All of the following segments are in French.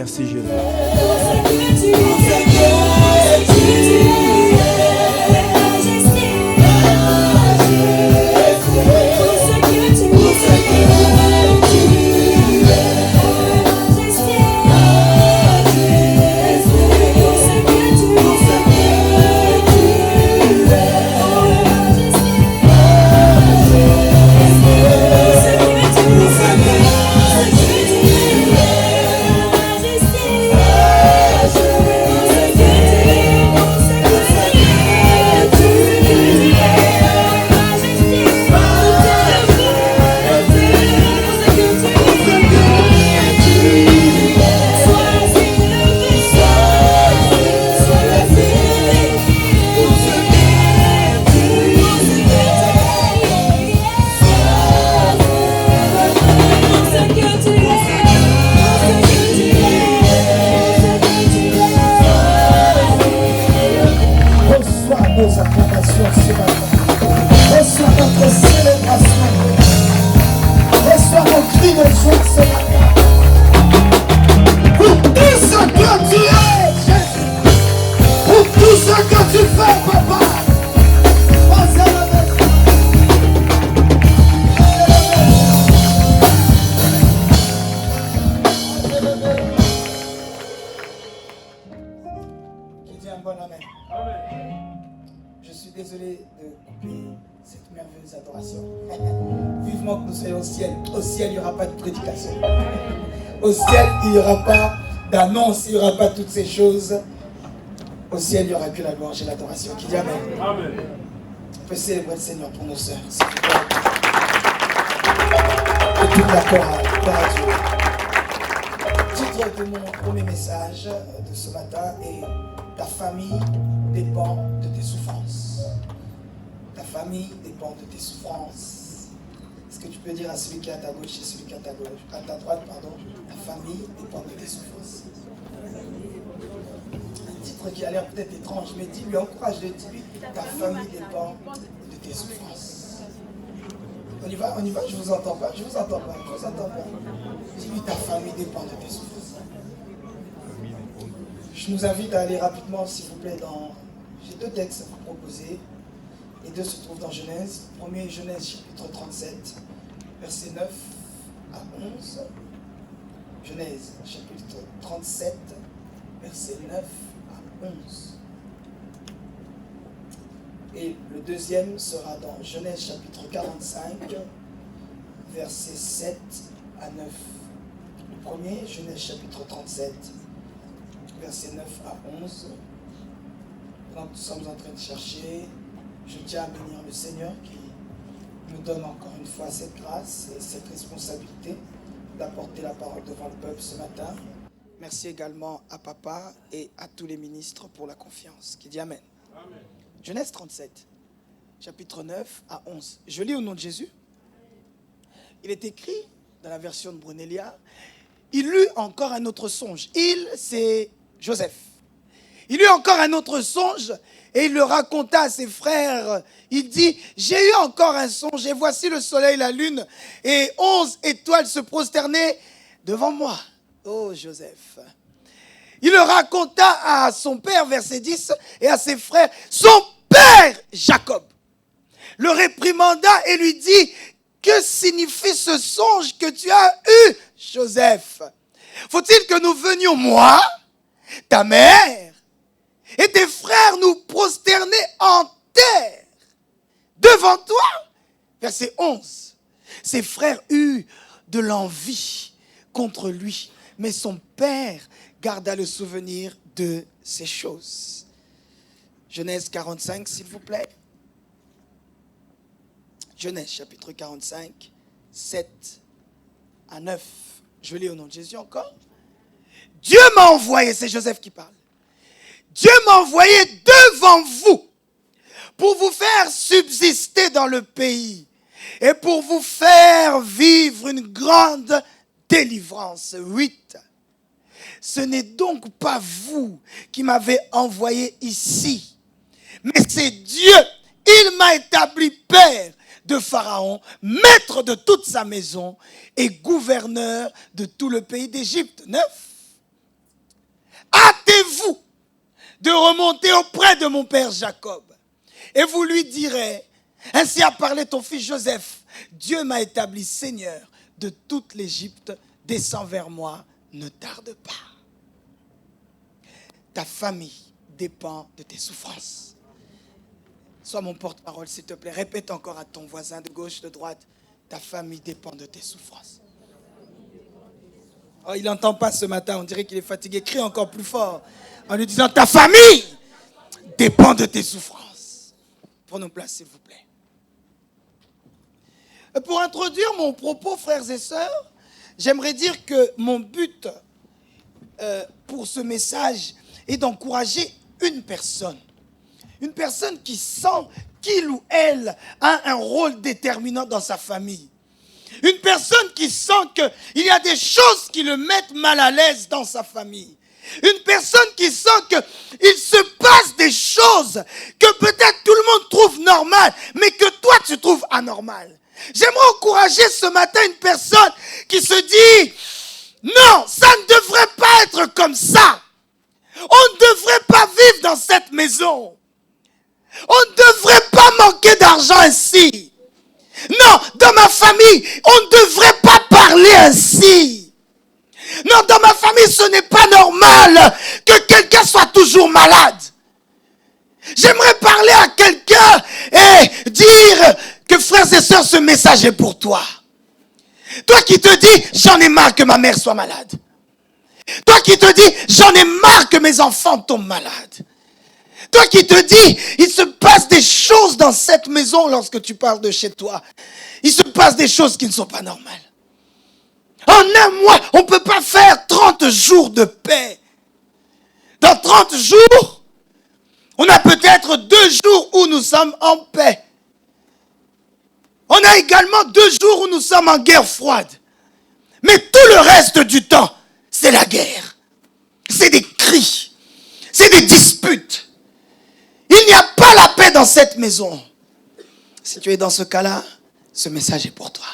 Merci Jésus. Au ciel, il n'y aura pas d'annonce, il n'y aura pas toutes ces choses. Au ciel, il n'y aura que la louange et l'adoration. Qui dit Amen. Amen. On peut célébrer le Seigneur pour nos sœurs. C'est tout. Et toute la chorale. Gloire à Dieu. Le titre de mon premier message de ce matin est ta famille dépend de tes souffrances. Ta famille dépend de tes souffrances. Est-ce que tu peux dire à celui qui est à ta gauche et celui qui est à ta gauche, à ta droite, pardon, ta famille dépend de tes souffrances. Un titre qui a l'air peut-être étrange, mais dis-lui, encourage-le, dis-lui, ta famille dépend de tes souffrances. On y va, je vous entends pas. Dis-lui, ta famille dépend de tes souffrances. Je nous invite à aller rapidement, s'il vous plaît, j'ai 2 textes à vous proposer. Les 2 se trouvent dans Genèse. Premier, Genèse chapitre 37, versets 9 à 11. Genèse chapitre 37, versets 9 à 11. Et le deuxième sera dans Genèse chapitre 45, versets 7 à 9. Le premier, Genèse chapitre 37, versets 9 à 11. Quand nous sommes en train de chercher, je tiens à bénir le Seigneur qui nous donne encore une fois cette grâce et cette responsabilité d'apporter la parole devant le peuple ce matin. Merci également à Papa et à tous les ministres pour la confiance. Qui dit Amen. Amen. Genèse 37, chapitre 9 à 11. Je lis au nom de Jésus. Il est écrit dans la version de Brunelia, il eut encore un autre songe. C'est Joseph. Il eut encore un autre songe et il le raconta à ses frères. Il dit, j'ai eu encore un songe et voici le soleil, la lune et 11 étoiles se prosternaient devant moi. Oh Joseph. Il le raconta à son père, verset 10, et à ses frères. Son père, Jacob, le réprimanda et lui dit, que signifie ce songe que tu as eu, Joseph? Faut-il que nous venions, moi, ta mère, et tes frères nous prosterner en terre devant toi? Verset 11. Ses frères eurent de l'envie contre lui, mais son père garda le souvenir de ces choses. Genèse 45, s'il vous plaît. Genèse chapitre 45, 7 à 9. Je lis au nom de Jésus encore. Dieu m'a envoyé, c'est Joseph qui parle. Dieu m'a envoyé devant vous pour vous faire subsister dans le pays et pour vous faire vivre une grande délivrance. 8. Ce n'est donc pas vous qui m'avez envoyé ici, mais c'est Dieu. Il m'a établi père de Pharaon, maître de toute sa maison et gouverneur de tout le pays d'Égypte. 9. hâtez-vous de remonter auprès de mon père Jacob. Et vous lui direz, ainsi a parlé ton fils Joseph, Dieu m'a établi Seigneur de toute l'Égypte, descends vers moi, ne tarde pas. Ta famille dépend de tes souffrances. Sois mon porte-parole, s'il te plaît. Répète encore à ton voisin de gauche, de droite. Ta famille dépend de tes souffrances. Oh, il n'entend pas ce matin, on dirait qu'il est fatigué. Crie encore plus fort en lui disant, ta famille dépend de tes souffrances. Prenons place, s'il vous plaît. Pour introduire mon propos, frères et sœurs, j'aimerais dire que mon but pour ce message est d'encourager une personne qui sent qu'il ou elle a un rôle déterminant dans sa famille. Une personne qui sent qu'il y a des choses qui le mettent mal à l'aise dans sa famille. Une personne qui sent qu'il se passe des choses que peut-être tout le monde trouve normales, mais que toi tu trouves anormales. J'aimerais encourager ce matin une personne qui se dit, non, ça ne devrait pas être comme ça. On ne devrait pas vivre dans cette maison. On ne devrait pas manquer d'argent ainsi. Non, dans ma famille, on ne devrait pas parler ainsi. Non, dans ma famille, ce n'est pas normal que quelqu'un soit toujours malade. J'aimerais parler à quelqu'un et dire que frères et sœurs, ce message est pour toi. Toi qui te dis, j'en ai marre que ma mère soit malade. Toi qui te dis, j'en ai marre que mes enfants tombent malades. Toi qui te dis, il se passe des choses dans cette maison lorsque tu parles de chez toi. Il se passe des choses qui ne sont pas normales. En un mois, on ne peut pas faire 30 jours de paix. Dans 30 jours, on a peut-être 2 jours où nous sommes en paix. On a également 2 jours où nous sommes en guerre froide. Mais tout le reste du temps, c'est la guerre. C'est des cris. C'est des disputes. Il n'y a pas la paix dans cette maison. Si tu es dans ce cas-là, ce message est pour toi.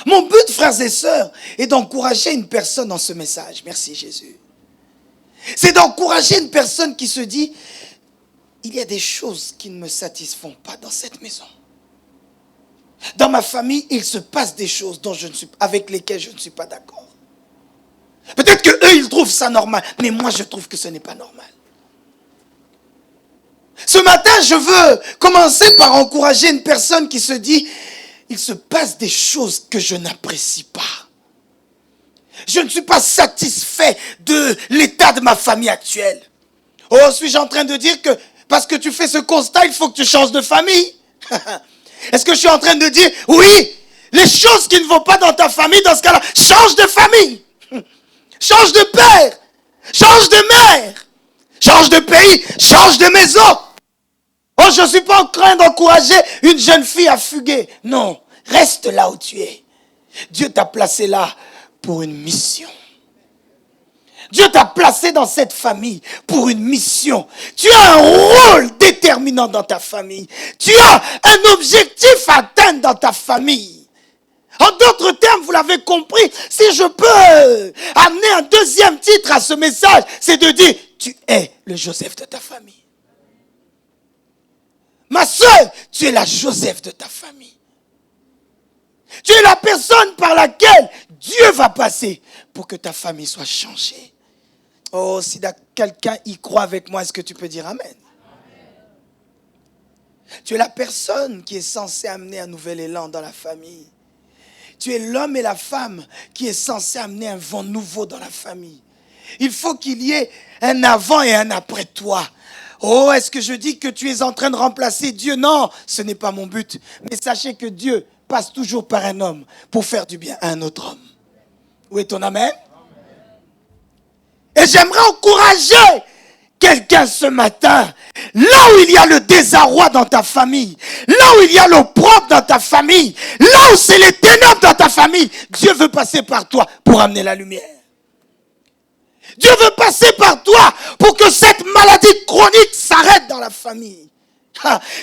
Mon but, frères et sœurs, est d'encourager une personne dans ce message. Merci Jésus. C'est d'encourager une personne qui se dit, il y a des choses qui ne me satisfont pas dans cette maison. Dans ma famille, il se passe des choses avec lesquelles je ne suis pas d'accord. Peut-être qu'eux, ils trouvent ça normal, mais moi, je trouve que ce n'est pas normal. Ce matin, je veux commencer par encourager une personne qui se dit, il se passe des choses que je n'apprécie pas. Je ne suis pas satisfait de l'état de ma famille actuelle. Oh, suis-je en train de dire que parce que tu fais ce constat, il faut que tu changes de famille? Est-ce que je suis en train de dire, oui, les choses qui ne vont pas dans ta famille, dans ce cas-là, change de famille, change de père, change de mère, change de pays, change de maison. Oh, je ne suis pas en train d'encourager une jeune fille à fuguer. Non, reste là où tu es. Dieu t'a placé là pour une mission. Dieu t'a placé dans cette famille pour une mission. Tu as un rôle déterminant dans ta famille. Tu as un objectif à atteindre dans ta famille. En d'autres termes, vous l'avez compris, si je peux amener un deuxième titre à ce message, c'est de dire, tu es le Joseph de ta famille. Ma soeur, tu es la Joseph de ta famille. Tu es la personne par laquelle Dieu va passer pour que ta famille soit changée. Oh, si quelqu'un y croit avec moi, est-ce que tu peux dire Amen? Tu es la personne qui est censée amener un nouvel élan dans la famille. Tu es l'homme et la femme qui est censé amener un vent nouveau dans la famille. Il faut qu'il y ait un avant et un après toi. Oh, est-ce que je dis que tu es en train de remplacer Dieu? Non, ce n'est pas mon but. Mais sachez que Dieu passe toujours par un homme pour faire du bien à un autre homme. Où est ton Amen? Et j'aimerais encourager quelqu'un ce matin. Là où il y a le désarroi dans ta famille, là où il y a l'opprobre dans ta famille, là où c'est les ténèbres dans ta famille, Dieu veut passer par toi pour amener la lumière. Dieu veut passer par toi pour que cette maladie chronique s'arrête dans la famille.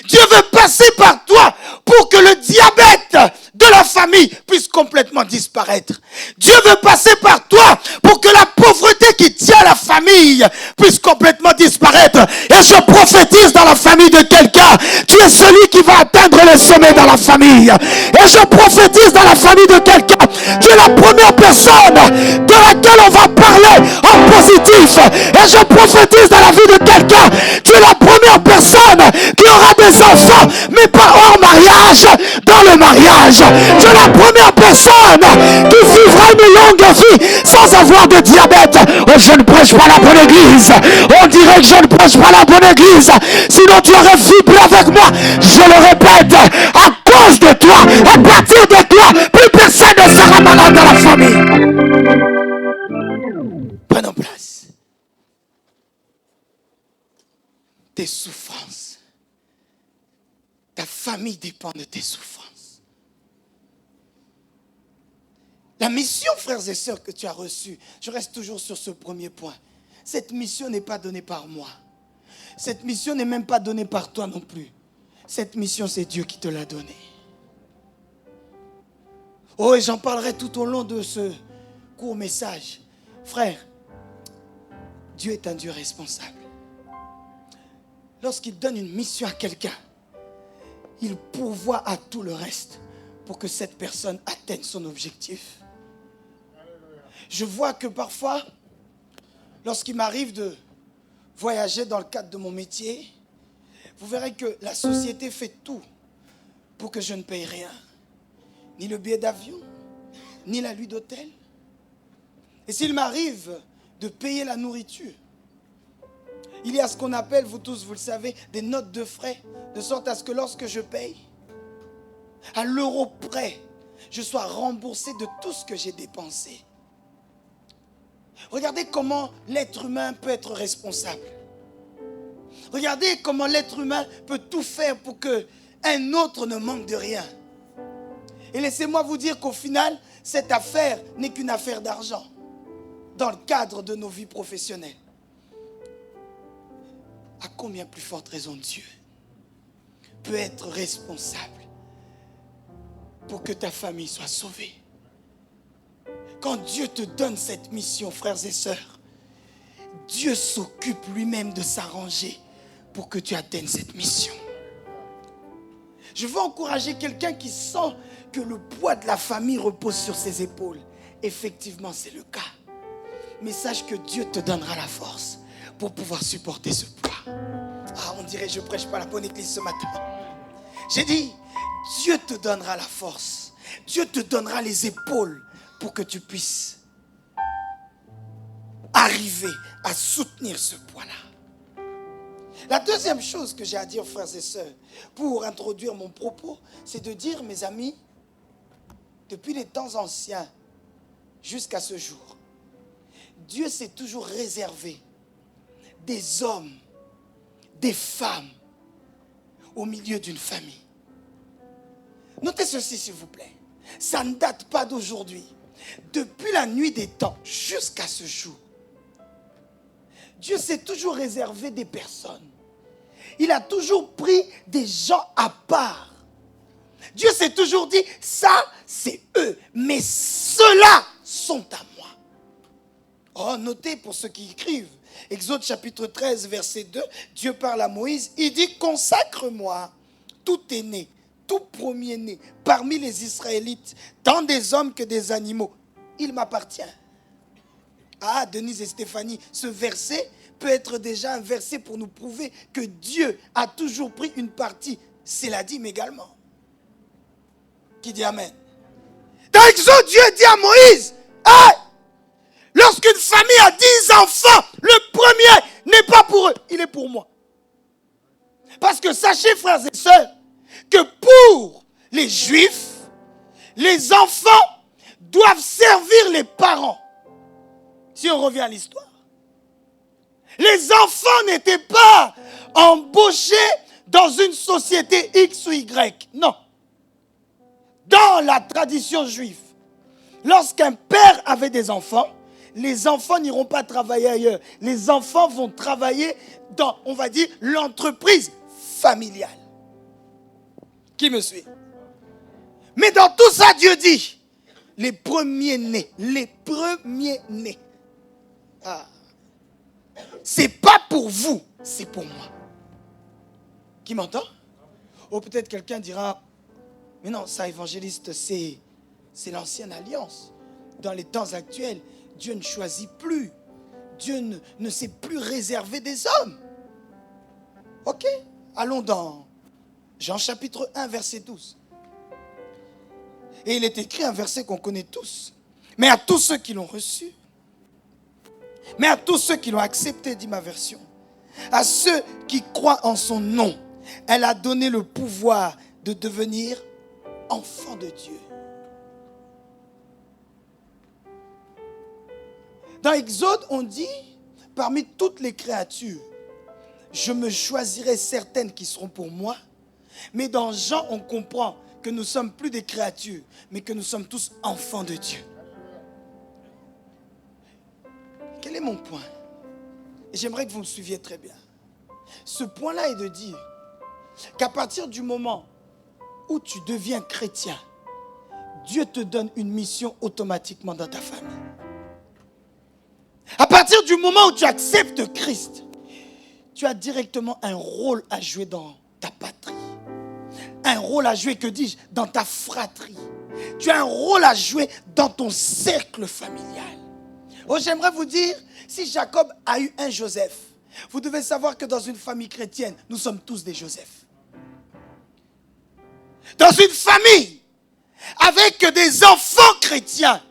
Dieu veut passer par toi pour que le diabète de que la famille puisse complètement disparaître. Dieu veut passer par toi pour que la pauvreté qui tient la famille puisse complètement disparaître. Et je prophétise dans la famille de quelqu'un, tu es celui qui va atteindre le sommet dans la famille. Et je prophétise dans la famille de quelqu'un, tu es la première personne de laquelle on va parler en positif. Et je prophétise dans la vie de quelqu'un, tu es la première personne qui aura des enfants, mais pas hors mariage, dans le mariage. Tu es la première personne qui vivra une longue vie sans avoir de diabète. Oh, je ne prêche pas la bonne église. On dirait que je ne prêche pas la bonne église. Sinon tu aurais vibré avec moi. Je le répète, à cause de toi, à partir de toi, plus personne ne sera malade dans la famille. Prenons place. Tes souffrances. Ta famille dépend de tes souffrances. La mission, frères et sœurs, que tu as reçue, je reste toujours sur ce premier point. Cette mission n'est pas donnée par moi. Cette mission n'est même pas donnée par toi non plus. Cette mission, c'est Dieu qui te l'a donnée. Oh, et j'en parlerai tout au long de ce court message. Frère, Dieu est un Dieu responsable. Lorsqu'il donne une mission à quelqu'un, il pourvoit à tout le reste pour que cette personne atteigne son objectif. Je vois que parfois, lorsqu'il m'arrive de voyager dans le cadre de mon métier, vous verrez que la société fait tout pour que je ne paye rien. Ni le billet d'avion, ni la nuit d'hôtel. Et s'il m'arrive de payer la nourriture, il y a ce qu'on appelle, vous tous, vous le savez, des notes de frais, de sorte à ce que lorsque je paye, à l'euro près, je sois remboursé de tout ce que j'ai dépensé. Regardez comment l'être humain peut être responsable. Regardez comment l'être humain peut tout faire pour qu'un autre ne manque de rien. Et laissez-moi vous dire qu'au final, cette affaire n'est qu'une affaire d'argent dans le cadre de nos vies professionnelles. À combien plus forte raison Dieu peut être responsable pour que ta famille soit sauvée? Quand Dieu te donne cette mission, frères et sœurs, Dieu s'occupe lui-même de s'arranger pour que tu atteignes cette mission. Je veux encourager quelqu'un qui sent que le poids de la famille repose sur ses épaules. Effectivement, c'est le cas. Mais sache que Dieu te donnera la force pour pouvoir supporter ce poids. Ah, on dirait que je ne prêche pas la bonne église ce matin. J'ai dit, Dieu te donnera la force. Dieu te donnera les épaules pour que tu puisses arriver à soutenir ce poids-là. La deuxième chose que j'ai à dire, frères et sœurs, pour introduire mon propos, c'est de dire, mes amis, depuis les temps anciens jusqu'à ce jour, Dieu s'est toujours réservé des hommes, des femmes au milieu d'une famille. Notez ceci, s'il vous plaît. Ça ne date pas d'aujourd'hui. Depuis la nuit des temps jusqu'à ce jour, Dieu s'est toujours réservé des personnes. Il a toujours pris des gens à part. Dieu s'est toujours dit, ça, c'est eux, mais ceux-là sont à moi. Oh, notez pour ceux qui écrivent. Exode chapitre 13, verset 2, Dieu parle à Moïse, il dit, consacre-moi tout aîné, tout premier-né parmi les Israélites, tant des hommes que des animaux. Il m'appartient. Ah, Denise et Stéphanie, ce verset peut être déjà un verset pour nous prouver que Dieu a toujours pris une partie. C'est la dîme également. Qui dit Amen? Dans Exode, Dieu dit à Moïse, hey, lorsqu'une famille a 10 enfants, le premier n'est pas pour eux, il est pour moi. Parce que sachez, frères et sœurs, que pour les Juifs, les enfants doivent servir les parents. Si on revient à l'histoire. Les enfants n'étaient pas embauchés dans une société X ou Y. Non. Dans la tradition juive, lorsqu'un père avait des enfants, les enfants n'iront pas travailler ailleurs. Les enfants vont travailler dans, on va dire, l'entreprise familiale. Qui me suit? Mais dans tout ça, Dieu dit, les premiers-nés, Ah. C'est pas pour vous, c'est pour moi. Qui m'entend? Ou peut-être quelqu'un dira, mais non, ça, évangéliste, c'est l'ancienne alliance. Dans les temps actuels, Dieu ne choisit plus. Dieu ne s'est plus réservé des hommes. Ok, allons dans Jean chapitre 1, verset 12. Et il est écrit un verset qu'on connaît tous. Mais à tous ceux qui l'ont reçu, mais à tous ceux qui l'ont accepté, dit ma version, à ceux qui croient en son nom, elle a donné le pouvoir de devenir enfants de Dieu. Dans Exode, on dit, parmi toutes les créatures, je me choisirai certaines qui seront pour moi. Mais dans Jean, on comprend que nous ne sommes plus des créatures, mais que nous sommes tous enfants de Dieu. Quel est mon point? Et j'aimerais que vous me suiviez très bien. Ce point-là est de dire qu'à partir du moment où tu deviens chrétien, Dieu te donne une mission automatiquement dans ta famille. À partir du moment où tu acceptes Christ, tu as directement un rôle à jouer dans ta patrie. Un rôle à jouer, que dis-je, dans ta fratrie. Tu as un rôle à jouer dans ton cercle familial. Oh, j'aimerais vous dire, si Jacob a eu un Joseph, vous devez savoir que dans une famille chrétienne, nous sommes tous des Joseph. Dans une famille avec des enfants chrétiens,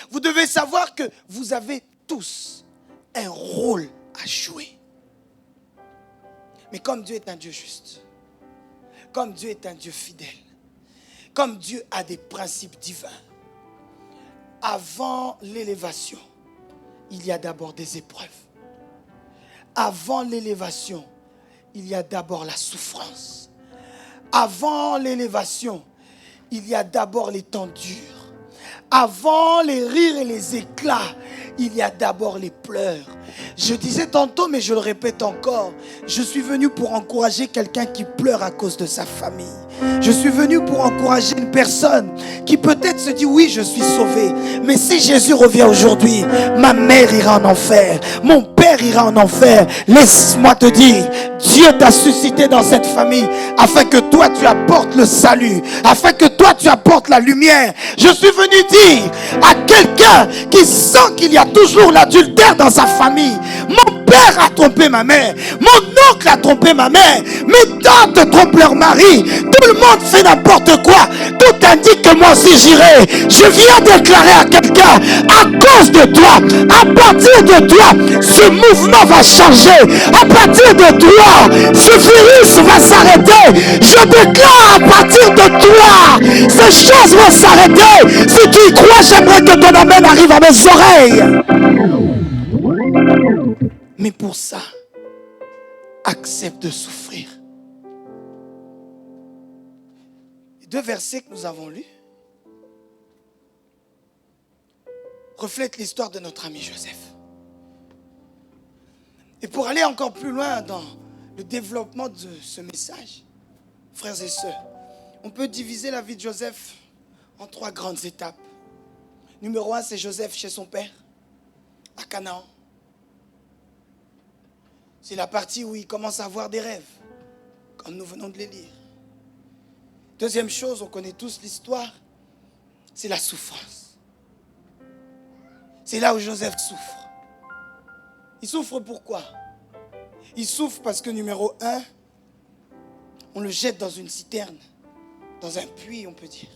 vous devez savoir que vous avez tous un rôle à jouer. Mais comme Dieu est un Dieu juste, comme Dieu est un Dieu fidèle, comme Dieu a des principes divins, avant l'élévation, il y a d'abord des épreuves. Avant l'élévation, il y a d'abord la souffrance. Avant l'élévation, il y a d'abord les temps durs. Avant les rires et les éclats, il y a d'abord les pleurs. Je disais tantôt, mais je le répète encore, je suis venu pour encourager quelqu'un qui pleure à cause de sa famille. Je suis venu pour encourager une personne qui peut-être se dit, oui, je suis sauvé. Mais si Jésus revient aujourd'hui, ma mère ira en enfer, mon père ira en enfer. Laisse-moi te dire, Dieu t'a suscité dans cette famille afin que toi tu apportes le salut, afin que toi tu apportes la lumière. Je suis venu dire à quelqu'un qui sent qu'il y a toujours l'adultère dans sa famille, mon père a trompé ma mère, mon oncle a trompé ma mère, mes tantes trompent leur mari, tout le monde fait n'importe quoi, tout indique que moi aussi j'irai. Je viens déclarer à quelqu'un, à cause de toi, à partir de toi, ce mouvement va changer. À partir de toi, ce virus va s'arrêter. Je déclare à partir de toi, ces choses vont s'arrêter. Si tu y crois, j'aimerais que ton amen arrive à mes oreilles. Mais pour ça, accepte de souffrir. Les deux versets que nous avons lus reflètent l'histoire de notre ami Joseph. Et pour aller encore plus loin dans le développement de ce message, frères et sœurs, on peut diviser la vie de Joseph en 3 grandes étapes. Numéro 1, c'est Joseph chez son père, à Canaan. C'est la partie où il commence à avoir des rêves, comme nous venons de les lire. Deuxième chose, on connaît tous l'histoire, c'est la souffrance. C'est là où Joseph souffre. Il souffre pourquoi? Il souffre parce que numéro 1, on le jette dans une citerne, dans un puits, on peut dire.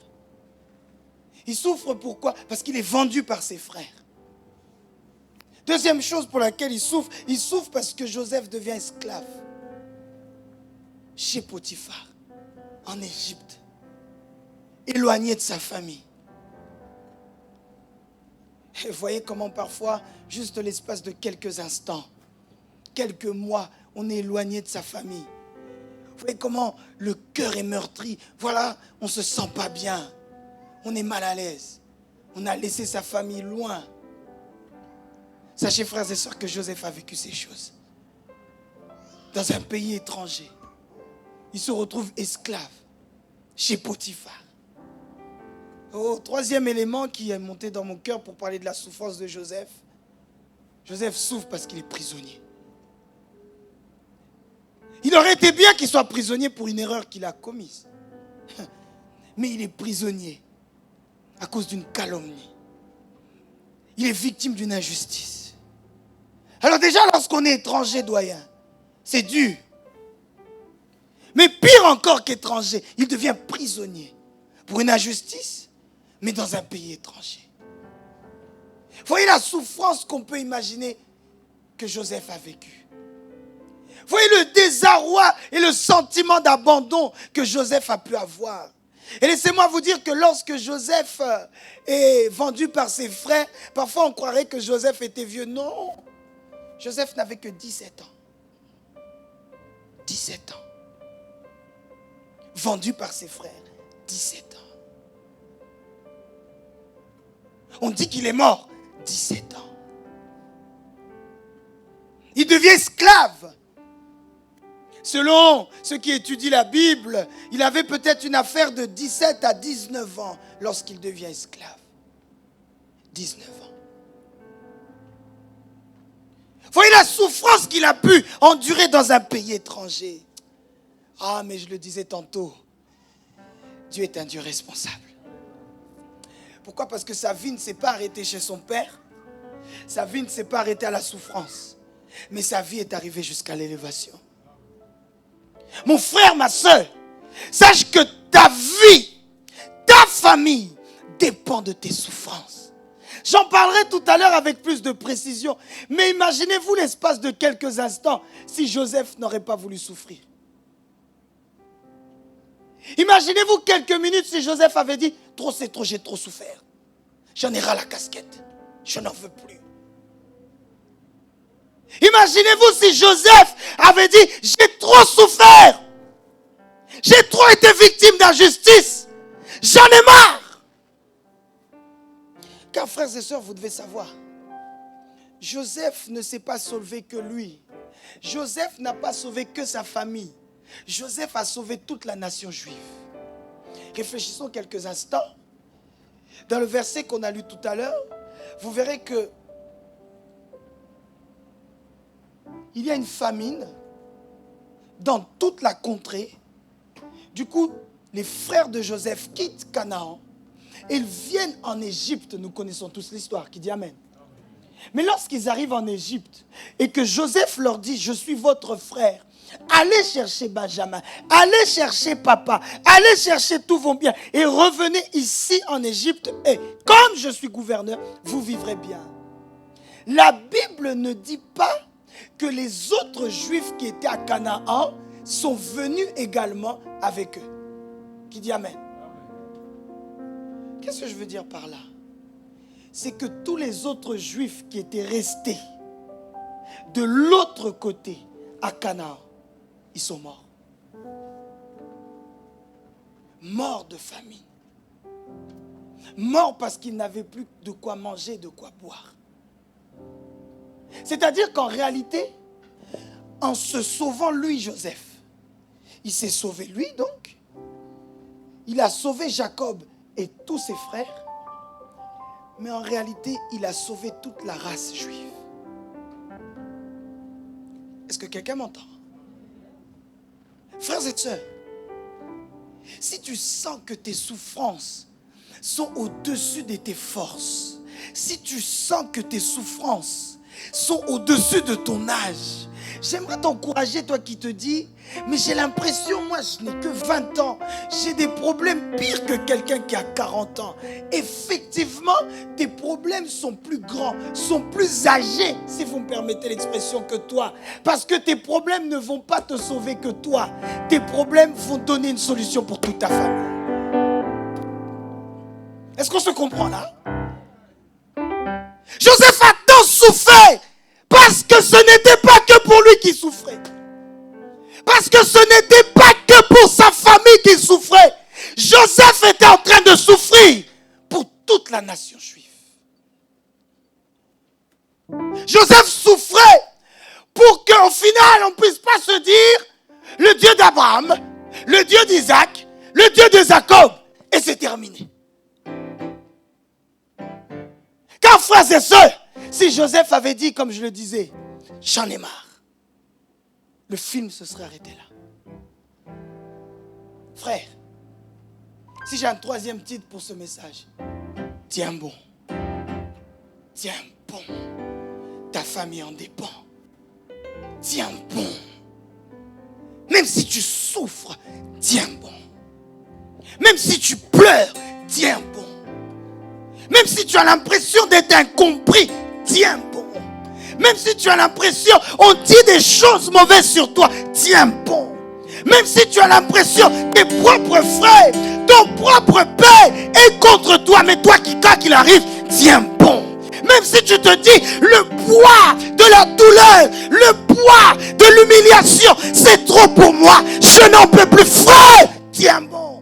Il souffre pourquoi? Parce qu'il est vendu par ses frères. Deuxième chose pour laquelle il souffre parce que Joseph devient esclave chez Potiphar, en Égypte, éloigné de sa famille. Et vous voyez comment parfois, juste l'espace de quelques instants, quelques mois, on est éloigné de sa famille. Vous voyez comment le cœur est meurtri. Voilà, on ne se sent pas bien. On est mal à l'aise. On a laissé sa famille loin. Sachez, frères et sœurs, que Joseph a vécu ces choses. Dans un pays étranger, il se retrouve esclave chez Potiphar. Oh, troisième élément qui est monté dans mon cœur pour parler de la souffrance de Joseph. Joseph souffre parce qu'il est prisonnier. Il aurait été bien qu'il soit prisonnier pour une erreur qu'il a commise. Mais il est prisonnier à cause d'une calomnie. Il est victime d'une injustice. Alors déjà, lorsqu'on est étranger, doyen, c'est dur. Mais pire encore qu'étranger, il devient prisonnier pour une injustice, mais dans un pays étranger. Voyez la souffrance qu'on peut imaginer que Joseph a vécue. Voyez le désarroi et le sentiment d'abandon que Joseph a pu avoir. Et laissez-moi vous dire que lorsque Joseph est vendu par ses frères, parfois on croirait que Joseph était vieux. Non, Joseph n'avait que 17 ans. 17 ans. Vendu par ses frères, 17 ans. On dit qu'il est mort, 17 ans. Il devient esclave. Selon ceux qui étudient la Bible, il avait peut-être une affaire de 17 à 19 ans lorsqu'il devient esclave. 19 ans. Voyez la souffrance qu'il a pu endurer dans un pays étranger. Ah, mais je le disais tantôt, Dieu est un Dieu responsable. Pourquoi? Parce que sa vie ne s'est pas arrêtée chez son père. Sa vie ne s'est pas arrêtée à la souffrance. Mais sa vie est arrivée jusqu'à l'élévation. Mon frère, ma soeur, sache que ta vie, ta famille dépend de tes souffrances. J'en parlerai tout à l'heure avec plus de précision. Mais imaginez-vous l'espace de quelques instants si Joseph n'aurait pas voulu souffrir. Imaginez-vous quelques minutes si Joseph avait dit « Trop c'est trop, j'ai trop souffert. J'en ai ras la casquette. Je n'en veux plus. » Imaginez-vous si Joseph avait dit « J'ai trop souffert. J'ai trop été victime d'injustice. J'en ai marre. » Car frères et sœurs, vous devez savoir, Joseph ne s'est pas sauvé que lui. Joseph n'a pas sauvé que sa famille. Joseph a sauvé toute la nation juive. Réfléchissons quelques instants. Dans le verset qu'on a lu tout à l'heure, vous verrez que il y a une famine dans toute la contrée. Du coup, les frères de Joseph quittent Canaan et ils viennent en Égypte. Nous connaissons tous l'histoire, qui dit Amen. Mais lorsqu'ils arrivent en Égypte et que Joseph leur dit « Je suis votre frère », allez chercher Benjamin, allez chercher papa, allez chercher tous vos biens et revenez ici en Égypte et comme je suis gouverneur, vous vivrez bien. La Bible ne dit pas que les autres Juifs qui étaient à Canaan sont venus également avec eux. Qui dit Amen. Qu'est-ce que je veux dire par là? C'est que tous les autres Juifs qui étaient restés de l'autre côté à Canaan, ils sont morts. Morts de famine. Morts parce qu'ils n'avaient plus de quoi manger, de quoi boire. C'est-à-dire qu'en réalité, en se sauvant lui, Joseph, il s'est sauvé lui donc. Il a sauvé Jacob et tous ses frères. Mais en réalité, il a sauvé toute la race juive. Est-ce que quelqu'un m'entend? Frères et sœurs, si tu sens que tes souffrances sont au-dessus de tes forces, si tu sens que tes souffrances sont au-dessus de ton âge, j'aimerais t'encourager, toi qui te dis, mais j'ai l'impression, moi je n'ai que 20 ans, j'ai des problèmes pires que quelqu'un qui a 40 ans. Effectivement, tes problèmes sont plus grands, sont plus âgés, si vous me permettez l'expression, que toi. Parce que tes problèmes ne vont pas te sauver que toi. Tes problèmes vont donner une solution pour toute ta famille. Est-ce qu'on se comprend là? Joseph a tant souffert parce que ce n'était pas que pour lui qu'il souffrait. Parce que ce n'était pas que pour sa famille qu'il souffrait. Joseph était en train de souffrir pour toute la nation juive. Joseph souffrait pour qu'au final on ne puisse pas se dire le Dieu d'Abraham, le Dieu d'Isaac, le Dieu de Jacob, et c'est terminé. frères et sœurs, si Joseph avait dit, comme je le disais, j'en ai marre, le film se serait arrêté là. Frère, si j'ai un troisième titre pour ce message, tiens bon. Tiens bon. Ta famille en dépend. Tiens bon. Même si tu souffres, tiens bon. Même si tu pleures, tiens bon. Même si tu as l'impression d'être incompris, tiens bon. Même si tu as l'impression on dit des choses mauvaises sur toi, tiens bon. Même si tu as l'impression tes propres frères, ton propre père est contre toi, mais toi qui quand il arrive, tiens bon. Même si tu te dis le poids de la douleur, le poids de l'humiliation, c'est trop pour moi, je n'en peux plus, frère, tiens bon.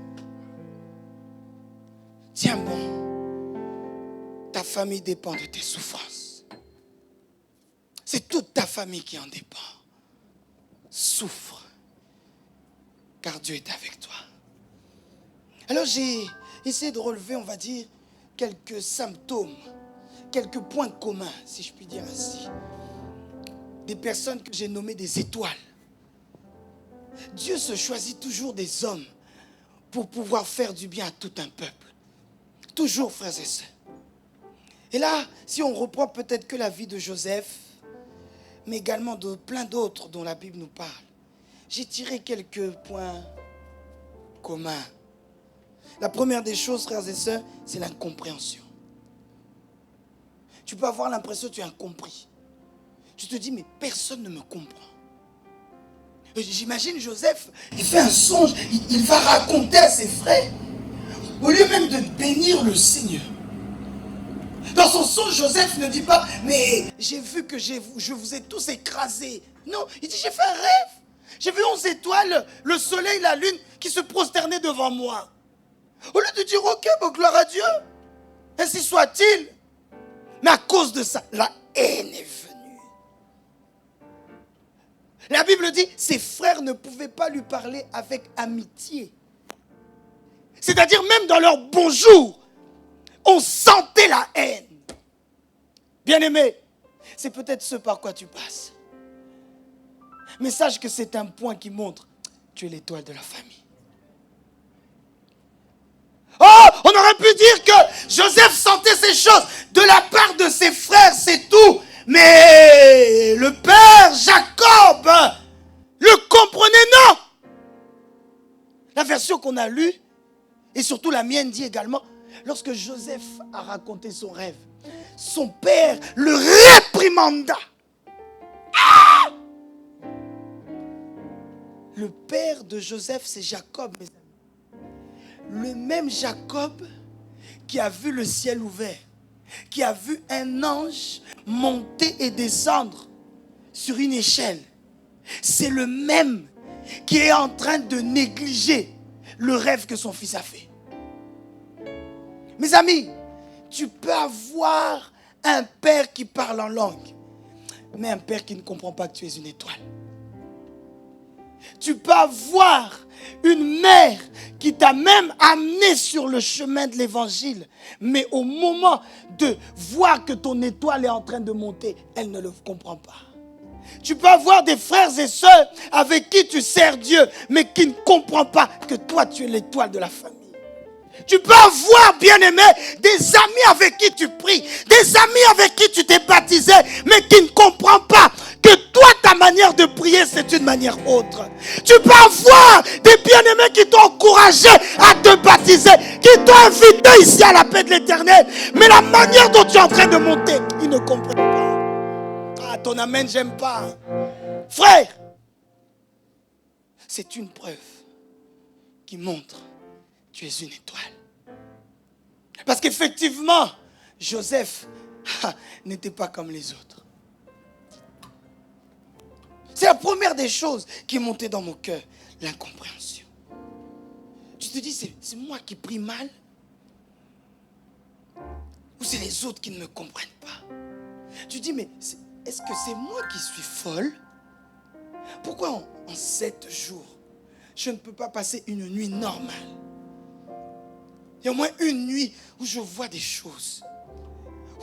Tiens bon. Ta famille dépend de tes souffrances. C'est toute ta famille qui en dépend. Souffre, car Dieu est avec toi. Alors j'ai essayé de relever, on va dire, quelques symptômes, quelques points communs, si je puis dire ainsi. Des personnes que j'ai nommées des étoiles. Dieu se choisit toujours des hommes pour pouvoir faire du bien à tout un peuple. Toujours, frères et sœurs. Et là, si on reprend peut-être que la vie de Joseph, mais également de plein d'autres dont la Bible nous parle, j'ai tiré quelques points communs. La première des choses, frères et sœurs, c'est l'incompréhension. Tu peux avoir l'impression que tu es incompris. Tu te dis, mais personne ne me comprend. J'imagine Joseph, il fait un songe, il va raconter à ses frères, au lieu même de bénir le Seigneur. Dans son songe, Joseph ne dit pas, mais j'ai vu que je vous ai tous écrasés. Non, il dit, j'ai fait un rêve. J'ai vu 11 étoiles, le soleil, la lune qui se prosternaient devant moi. Au lieu de dire, ok, bon, gloire à Dieu, ainsi soit-il. Mais à cause de ça, la haine est venue. La Bible dit, ses frères ne pouvaient pas lui parler avec amitié. C'est-à-dire même dans leur bonjour, on sentait la haine. Bien-aimé, c'est peut-être ce par quoi tu passes. Mais sache que c'est un point qui montre, tu es l'étoile de la famille. Oh, on aurait pu dire que Joseph sentait ces choses de la part de ses frères, c'est tout. Mais le père Jacob le comprenait, non. La version qu'on a lue, et surtout la mienne dit également, lorsque Joseph a raconté son rêve, son père le réprimanda. Ah! Le père de Joseph, c'est Jacob, mes amis. Le même Jacob qui a vu le ciel ouvert, qui a vu un ange monter et descendre sur une échelle. C'est le même qui est en train de négliger le rêve que son fils a fait. Mes amis, tu peux avoir un père qui parle en langue, mais un père qui ne comprend pas que tu es une étoile. Tu peux avoir une mère qui t'a même amené sur le chemin de l'évangile, mais au moment de voir que ton étoile est en train de monter, elle ne le comprend pas. Tu peux avoir des frères et sœurs avec qui tu sers Dieu, mais qui ne comprennent pas que toi tu es l'étoile de la famille. Tu peux avoir, bien-aimé, des amis avec qui tu pries, des amis avec qui tu t'es baptisé, mais qui ne comprennent pas que toi, ta manière de prier, c'est une manière autre. Tu peux avoir des bien-aimés qui t'ont encouragé à te baptiser, qui t'ont invité ici à la paix de l'Éternel, mais la manière dont tu es en train de monter, ils ne comprennent pas. Ah, ton amen, j'aime pas. Frère, c'est une preuve qui montre que tu es une étoile. Parce qu'effectivement, Joseph n'était pas comme les autres. C'est la première des choses qui est montée dans mon cœur, l'incompréhension. Tu te dis, c'est moi qui prie mal? Ou c'est les autres qui ne me comprennent pas? Tu dis, mais est-ce que c'est moi qui suis folle? Pourquoi en 7 jours, je ne peux pas passer une nuit normale? Il y a au moins une nuit où je vois des choses,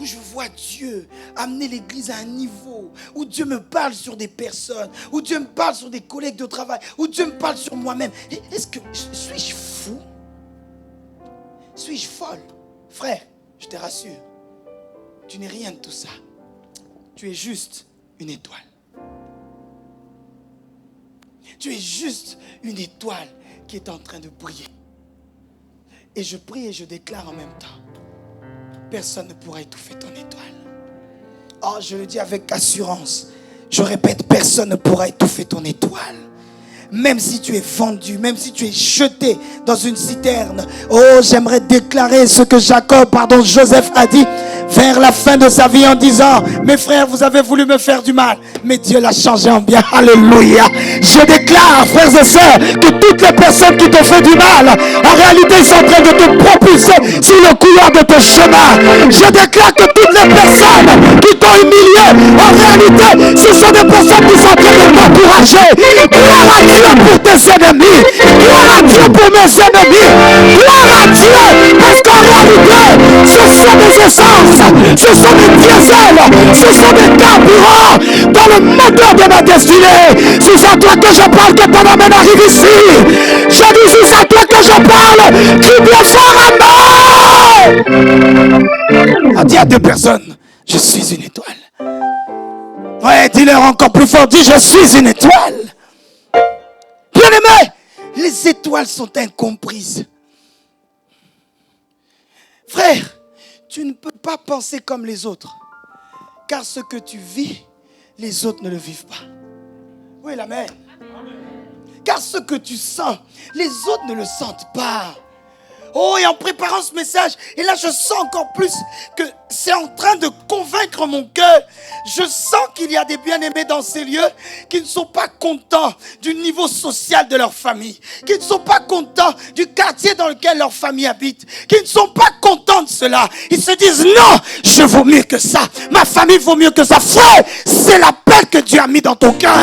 où je vois Dieu amener l'église à un niveau, où Dieu me parle sur des personnes, où Dieu me parle sur des collègues de travail, où Dieu me parle sur moi-même. Est-ce que suis-je fou? Suis-je folle? Frère, je te rassure, tu n'es rien de tout ça. Tu es juste une étoile. Tu es juste une étoile qui est en train de briller. Et je prie et je déclare en même temps, personne ne pourra étouffer ton étoile. Oh, je le dis avec assurance. Je répète, personne ne pourra étouffer ton étoile. Même si tu es vendu, même si tu es jeté dans une citerne. Oh, j'aimerais déclarer ce que Joseph a dit vers la fin de sa vie en disant, mes frères, vous avez voulu me faire du mal, mais Dieu l'a changé en bien. Alléluia. Je déclare, frères et sœurs, que toutes les personnes qui t'ont fait du mal, en réalité, sont en train de te propulser sur le couloir de ton chemin. Je déclare que toutes les personnes qui t'ont humilié, en réalité, ce sont des personnes qui sont en train de t'encourager. Gloire à Dieu pour tes ennemis. Gloire à Dieu pour mes ennemis. Gloire à Dieu, parce qu'en réalité, ce sont des essences, ce sont des diesels, ce sont des carburants dans le moteur de ma destinée. C'est à toi que je parle, que ton amène arrive ici. Je dis, c'est à toi que je parle. Crie bien fort, amen. Dis à deux personnes, je suis une étoile. Ouais, dis-leur encore plus fort, dis, je suis une étoile. Bien-aimés, les étoiles sont incomprises. Frère, tu ne peux pas penser comme les autres. Car ce que tu vis, les autres ne le vivent pas. Oui, l'amen. Car ce que tu sens, les autres ne le sentent pas. Oh, et en préparant ce message, et là je sens encore plus que c'est en train de convaincre mon cœur. Je sens qu'il y a des bien-aimés dans ces lieux qui ne sont pas contents du niveau social de leur famille, qui ne sont pas contents du quartier dans lequel leur famille habite, qui ne sont pas contents de cela. Ils se disent non, je vaux mieux que ça, ma famille vaut mieux que ça. Frère, c'est l'appel que Dieu a mis dans ton cœur.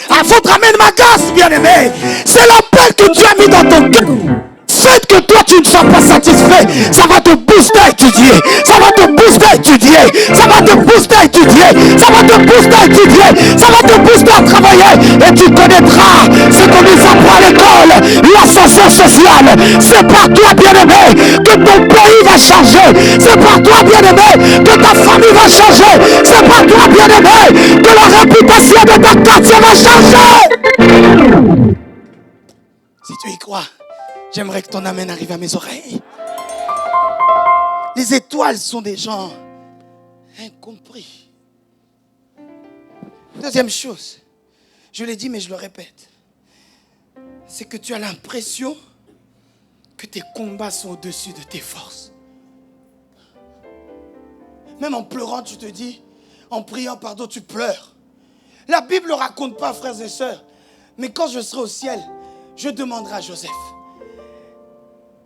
À votre amène ma grâce, bien-aimé. C'est l'appel que Dieu a mis dans ton cœur. Fait que toi tu ne sois pas satisfait, ça va te booster à étudier, ça va te booster à étudier, ça va te booster à étudier, ça va te booster à étudier, ça va te booster à travailler, et tu connaîtras ce qu'on nous apprend à l'école, l'ascension sociale. C'est par toi, bien-aimé, que ton pays va changer, c'est par toi, bien-aimé, que ta famille va changer, c'est par toi, bien-aimé, que la réputation de ta quartier va changer. Si tu y crois, j'aimerais que ton amen arrive à mes oreilles. Les étoiles sont des gens incompris. Deuxième chose, je l'ai dit mais je le répète, c'est que tu as l'impression que tes combats sont au-dessus de tes forces. Même en pleurant, tu te dis, en priant pardon, tu pleures. La Bible ne le raconte pas, frères et sœurs, mais quand je serai au ciel, je demanderai à Joseph.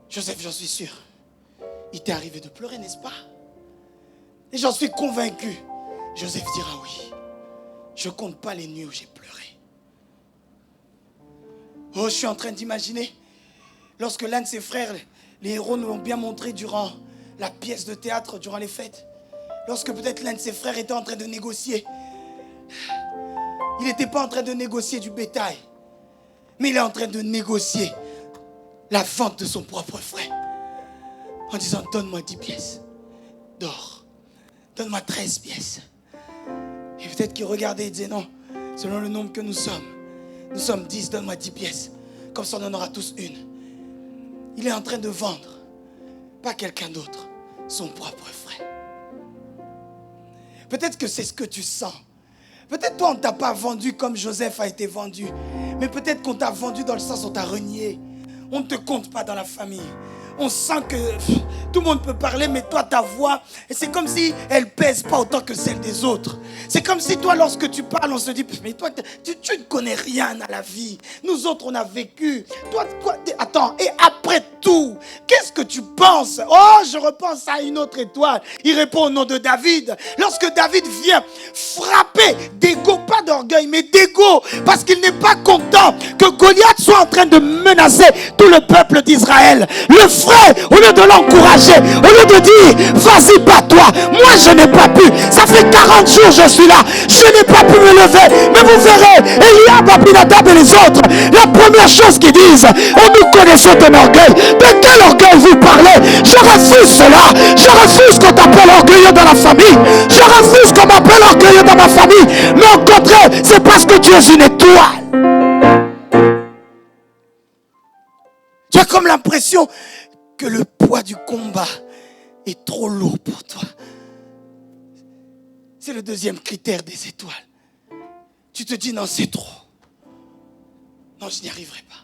Joseph, j'en suis sûr, il t'est arrivé de pleurer, n'est-ce pas? Et j'en suis convaincu. Joseph dira oui. Je ne compte pas les nuits où j'ai pleuré. Oh, je suis en train d'imaginer, lorsque l'un de ses frères, les héros nous l'ont bien montré durant la pièce de théâtre, durant les fêtes, lorsque peut-être l'un de ses frères était en train de négocier. Il n'était pas en train de négocier du bétail, mais il est en train de négocier la vente de son propre frère. En disant, donne-moi 10 pièces d'or. Donne-moi 13 pièces. Et peut-être qu'il regardait et disait, non, selon le nombre que nous sommes 10, donne-moi 10 pièces. Comme ça, on en aura tous une. Il est en train de vendre, pas quelqu'un d'autre, son propre frère. Peut-être que c'est ce que tu sens. Peut-être toi, on ne t'a pas vendu comme Joseph a été vendu. Mais peut-être qu'on t'a vendu dans le sens où on t'a renié. On ne te compte pas dans la famille. On sent que tout le monde peut parler, mais toi, ta voix, et c'est comme si elle ne pèse pas autant que celle des autres. C'est comme si toi, lorsque tu parles, on se dit, mais toi, tu ne connais rien à la vie. Nous autres, on a vécu. Toi, Attends, et après tout, qu'est-ce que tu penses? Oh, je repense à une autre étoile. Il répond au nom de David. Lorsque David vient frapper d'ego, pas d'orgueil, mais d'ego, parce qu'il n'est pas content que Goliath soit en train de menacer tout le peuple d'Israël. Le frère, au lieu de l'encourager, au lieu de dire, vas-y, bats-toi, moi je n'ai pas pu. Ça fait 40 jours je suis là, je n'ai pas pu me lever. Mais vous verrez, Eliab, Abinadab et les autres, la première chose qu'ils disent, oh, nous connaissons ton orgueil. De quel orgueil vous parlez? Je refuse cela. Je refuse qu'on t'appelle orgueilleux dans la famille. Je refuse qu'on m'appelle orgueilleux dans ma famille. Mais au contraire, c'est parce que tu es une étoile. Tu as comme l'impression que le poids du combat est trop lourd pour toi. C'est le deuxième critère des étoiles. Tu te dis non, c'est trop. Non, je n'y arriverai pas.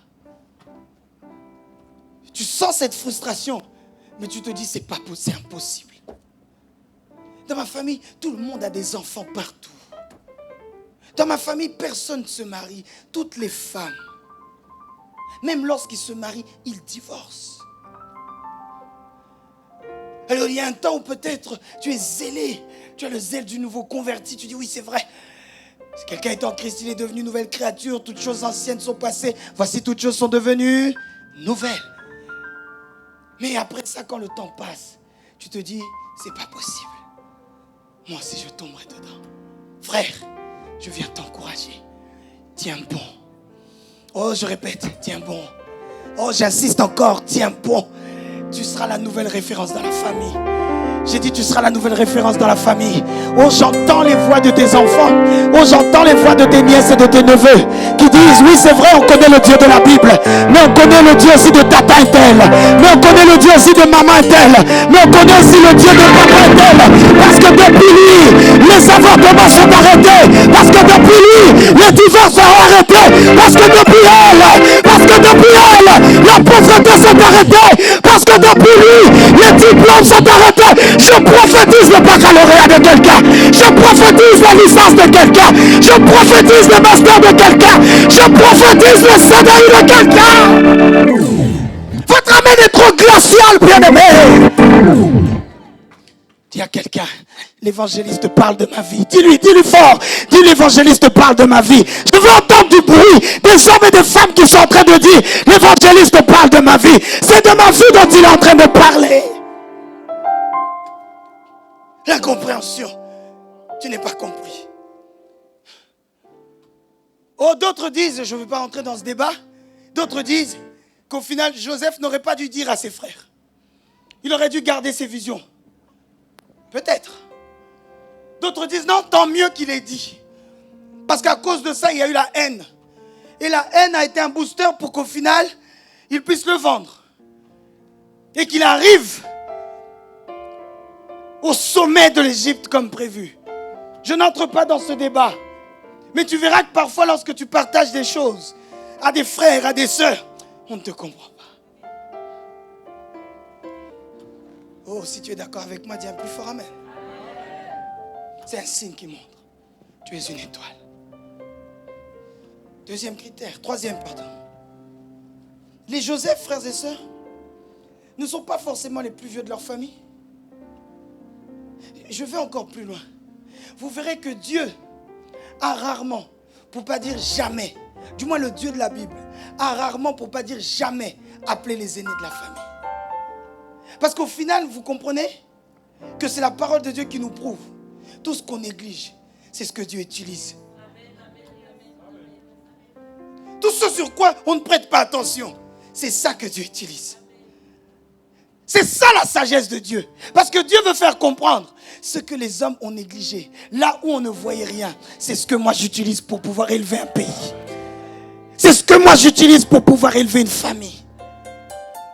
Tu sens cette frustration, mais tu te dis c'est pas possible, c'est impossible. Dans ma famille, tout le monde a des enfants partout. Dans ma famille, personne ne se marie. Toutes les femmes, même lorsqu'ils se marient, ils divorcent. Alors il y a un temps où peut-être tu es zélé, tu as le zèle du nouveau converti, tu dis oui c'est vrai. Si quelqu'un est en Christ, il est devenu nouvelle créature, toutes choses anciennes sont passées, voici toutes choses sont devenues nouvelles. Mais après ça, quand le temps passe, tu te dis, c'est pas possible. Moi aussi je tomberai dedans. Frère, je viens t'encourager. Tiens bon. Oh, je répète, tiens bon. Oh, j'insiste encore, tiens bon. Tu seras la nouvelle référence dans la famille. J'ai dit, tu seras la nouvelle référence dans la famille. Oh, j'entends les voix de tes enfants. Oh, j'entends les voix de tes nièces et de tes neveux qui disent, oui, c'est vrai, on connaît le Dieu de la Bible. Mais on connaît le Dieu aussi de tata et tel. Mais on connaît le Dieu aussi de maman et tel. Mais on connaît aussi le Dieu de papa et tel. Parce que depuis lui, les avortements sont arrêtés. Parce que depuis lui, les divorces sont arrêtés. Parce que depuis elle, la pauvreté s'est arrêtée. Parce que depuis lui, les diplômes sont arrêtés. Je prophétise le baccalauréat de quelqu'un. Je prophétise la licence de quelqu'un. Je prophétise le master de quelqu'un. Je prophétise le CDI de quelqu'un. Votre amène est trop glacial, bien-aimé. Dis à quelqu'un, l'évangéliste parle de ma vie. Dis-lui fort. Dis, l'évangéliste parle de ma vie. Je veux entendre du bruit des hommes et des femmes qui sont en train de dire, l'évangéliste parle de ma vie. C'est de ma vie dont il est en train de parler. L'incompréhension. Tu n'es pas compris. Oh, d'autres disent, je ne veux pas rentrer dans ce débat, d'autres disent qu'au final, Joseph n'aurait pas dû dire à ses frères. Il aurait dû garder ses visions. Peut-être. D'autres disent, non, tant mieux qu'il ait dit. Parce qu'à cause de ça, il y a eu la haine. Et la haine a été un booster pour qu'au final, il puisse le vendre. Et qu'il arrive au sommet de l'Égypte comme prévu. Je n'entre pas dans ce débat. Mais tu verras que parfois, lorsque tu partages des choses à des frères, à des sœurs, on ne te comprend pas. Oh, si tu es d'accord avec moi, dis un plus fort amen. C'est un signe qui montre. Tu es une étoile. Deuxième critère, troisième, pardon. Les Joseph, frères et sœurs, ne sont pas forcément les plus vieux de leur famille. Je vais encore plus loin. Vous verrez que Dieu a rarement, pour ne pas dire jamais, du moins le Dieu de la Bible, a rarement, pour ne pas dire jamais, appelé les aînés de la famille. Parce qu'au final, vous comprenez que c'est la parole de Dieu qui nous prouve. Tout ce qu'on néglige, c'est ce que Dieu utilise. Tout ce sur quoi on ne prête pas attention, c'est ça que Dieu utilise. C'est ça la sagesse de Dieu. Parce que Dieu veut faire comprendre ce que les hommes ont négligé. Là où on ne voyait rien, c'est ce que moi j'utilise pour pouvoir élever un pays. C'est ce que moi j'utilise pour pouvoir élever une famille.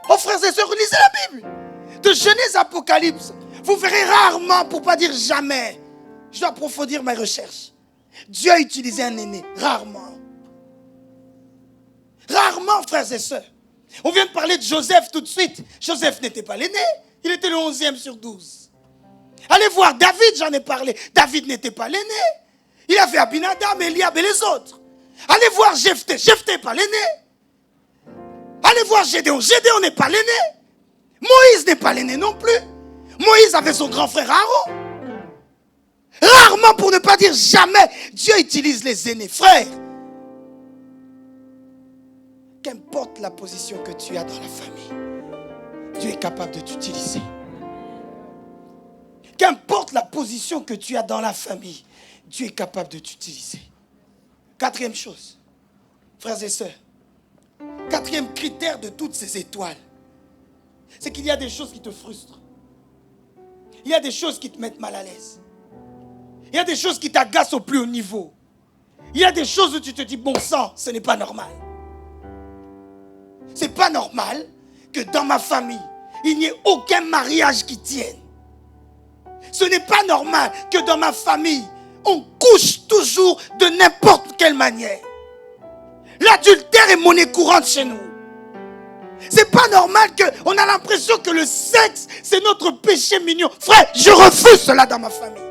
Oh frères et sœurs, lisez la Bible. De Genèse à Apocalypse, vous verrez rarement, pour ne pas dire jamais, je dois approfondir mes recherches. Dieu a utilisé un aîné, rarement. Rarement, frères et sœurs. On vient de parler de Joseph tout de suite. Joseph n'était pas l'aîné, il était le 11e sur 12. Allez voir David, j'en ai parlé. David n'était pas l'aîné. Il avait Abinadab, Eliab et les autres. Allez voir Jephthé, Jephthé pas l'aîné. Allez voir Gédéon. Gédéon n'est pas l'aîné. Moïse n'est pas l'aîné non plus. Moïse avait son grand frère Aaron. Rarement, pour ne pas dire jamais, Dieu utilise les aînés. Frère, qu'importe la position que tu as dans la famille, Dieu est capable de t'utiliser. Qu'importe la position que tu as dans la famille, Dieu est capable de t'utiliser. Quatrième chose, frères et sœurs, quatrième critère de toutes ces étoiles, c'est qu'il y a des choses qui te frustrent. Il y a des choses qui te mettent mal à l'aise. Il y a des choses qui t'agacent au plus haut niveau. Il y a des choses où tu te dis, bon sang, ce n'est pas normal. Ce n'est pas normal que dans ma famille, il n'y ait aucun mariage qui tienne. Ce n'est pas normal que dans ma famille, on couche toujours de n'importe quelle manière. L'adultère est monnaie courante chez nous. C'est pas normal qu'on a l'impression que le sexe, c'est notre péché mignon. Frère, je refuse cela dans ma famille.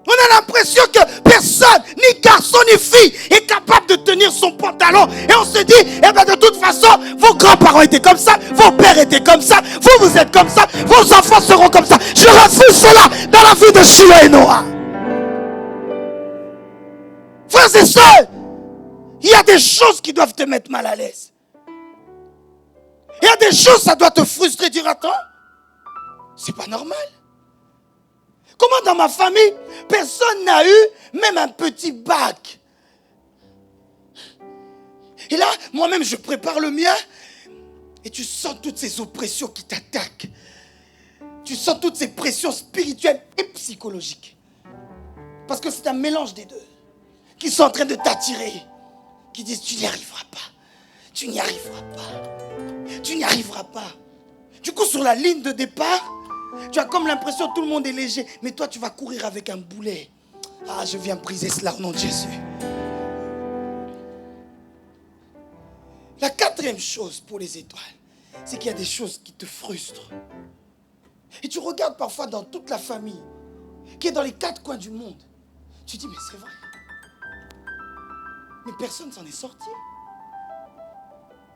On a l'impression que personne, ni garçon ni fille, est capable de tenir son pantalon. Et on se dit, eh bien de toute façon, vos grands-parents étaient comme ça, vos pères étaient comme ça, vous êtes comme ça, vos enfants seront comme ça. Je refuse cela dans la vie de Shiloh et Noah. Frères et sœurs, il y a des choses qui doivent te mettre mal à l'aise. Il y a des choses, ça doit te frustrer, dire attends, c'est pas normal. Comment dans ma famille, personne n'a eu même un petit bac. Et là, moi-même, je prépare le mien. Et tu sens toutes ces oppressions qui t'attaquent. Tu sens toutes ces pressions spirituelles et psychologiques. Parce que c'est un mélange des deux. Qui sont en train de t'attirer. Qui disent, tu n'y arriveras pas. Tu n'y arriveras pas. Tu n'y arriveras pas. Du coup, sur la ligne de départ, tu as comme l'impression que tout le monde est léger. Mais toi, tu vas courir avec un boulet. Ah, je viens briser cela au nom de Jésus. La quatrième chose pour les étoiles, c'est qu'il y a des choses qui te frustrent. Et tu regardes parfois dans toute la famille, qui est dans les quatre coins du monde. Tu dis, mais c'est vrai. Mais personne s'en est sorti.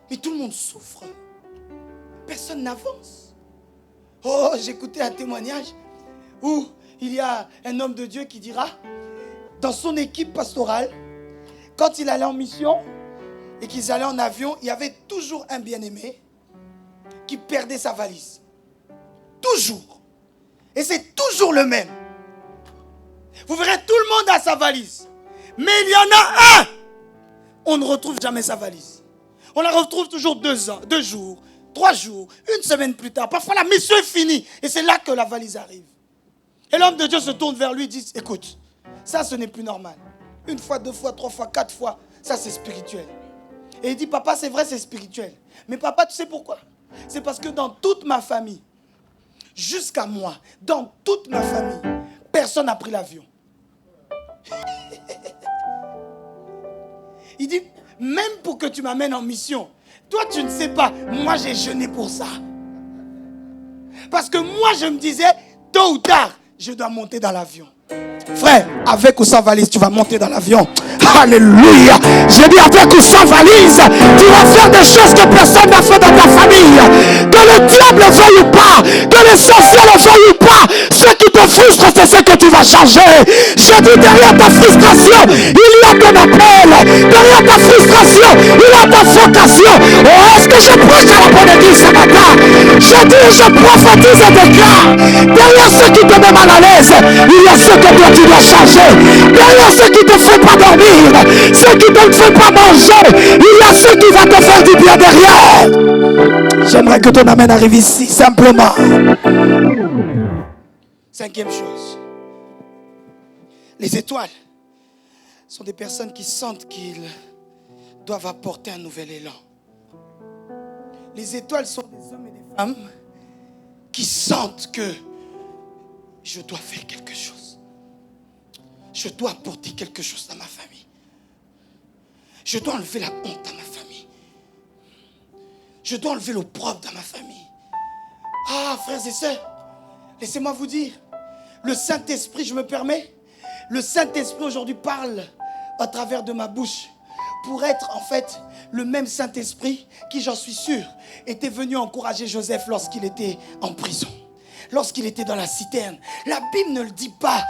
Mais tout le monde souffre. Personne n'avance. Oh, j'écoutais un témoignage où il y a un homme de Dieu qui dira, dans son équipe pastorale, quand il allait en mission et qu'ils allaient en avion, il y avait toujours un bien-aimé qui perdait sa valise. Toujours. Et c'est toujours le même. Vous verrez, tout le monde a sa valise. Mais il y en a un, on ne retrouve jamais sa valise. On la retrouve toujours 2 jours, 3 jours, 1 semaine plus tard. Parfois la mission est finie et c'est là que la valise arrive. Et l'homme de Dieu se tourne vers lui et dit, écoute, ça ce n'est plus normal. 1 fois, 2 fois, 3 fois, 4 fois, ça c'est spirituel. Et il dit, papa c'est vrai c'est spirituel. Mais papa tu sais pourquoi? C'est parce que dans toute ma famille, jusqu'à moi, dans toute ma famille, personne n'a pris l'avion. Il dit, même pour que tu m'amènes en mission, toi tu ne sais pas, moi j'ai jeûné pour ça. Parce que moi je me disais, tôt ou tard, je dois monter dans l'avion. Frère, avec ou sans valise, tu vas monter dans l'avion. Alléluia. J'ai dit avec ou sans valise, tu vas faire des choses que personne n'a fait dans ta famille. Que le diable le veuille ou pas, que les sorciers le veuillent ou pas, ce qui te frustre, c'est ce que tu vas changer. J'ai dit derrière ta frustration, il y a ton appel. Derrière ta frustration, il y a ta vocation. Oh, est-ce que je prêche à la bonne église ce matin? Je dis, je prophétise et déclare. Derrière ce qui te met mal à l'aise, il y a ce que toi tu dois changer. Derrière ce qui te fait pas dormir, ce qui ne te fait pas manger, il y a ce qui va te faire du bien derrière. J'aimerais que ton amen arrive ici, simplement. 5e chose. Les étoiles sont des personnes qui sentent qu'ils doivent apporter un nouvel élan. Les étoiles sont des hommes et des femmes qui sentent que je dois faire quelque chose. Je dois apporter quelque chose dans ma famille. Je dois enlever la honte dans ma famille. Je dois enlever l'opprobre dans ma famille. Ah, frères et sœurs, laissez-moi vous dire, le Saint-Esprit, je me permets, le Saint-Esprit aujourd'hui parle à travers de ma bouche pour être en fait le même Saint-Esprit qui, j'en suis sûr, était venu encourager Joseph lorsqu'il était en prison, lorsqu'il était dans la citerne. La Bible ne le dit pas.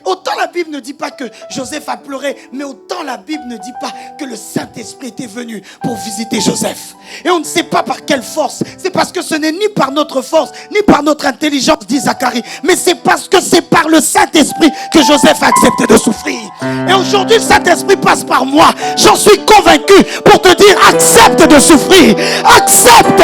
Autant la Bible ne dit pas que Joseph a pleuré, mais autant la Bible ne dit pas que le Saint-Esprit était venu pour visiter Joseph. Et on ne sait pas par quelle force. C'est parce que ce n'est ni par notre force, ni par notre intelligence, dit Zacharie, mais c'est parce que c'est par le Saint-Esprit que Joseph a accepté de souffrir. Et aujourd'hui, le Saint-Esprit passe par moi. J'en suis convaincu pour te dire, accepte de souffrir. Accepte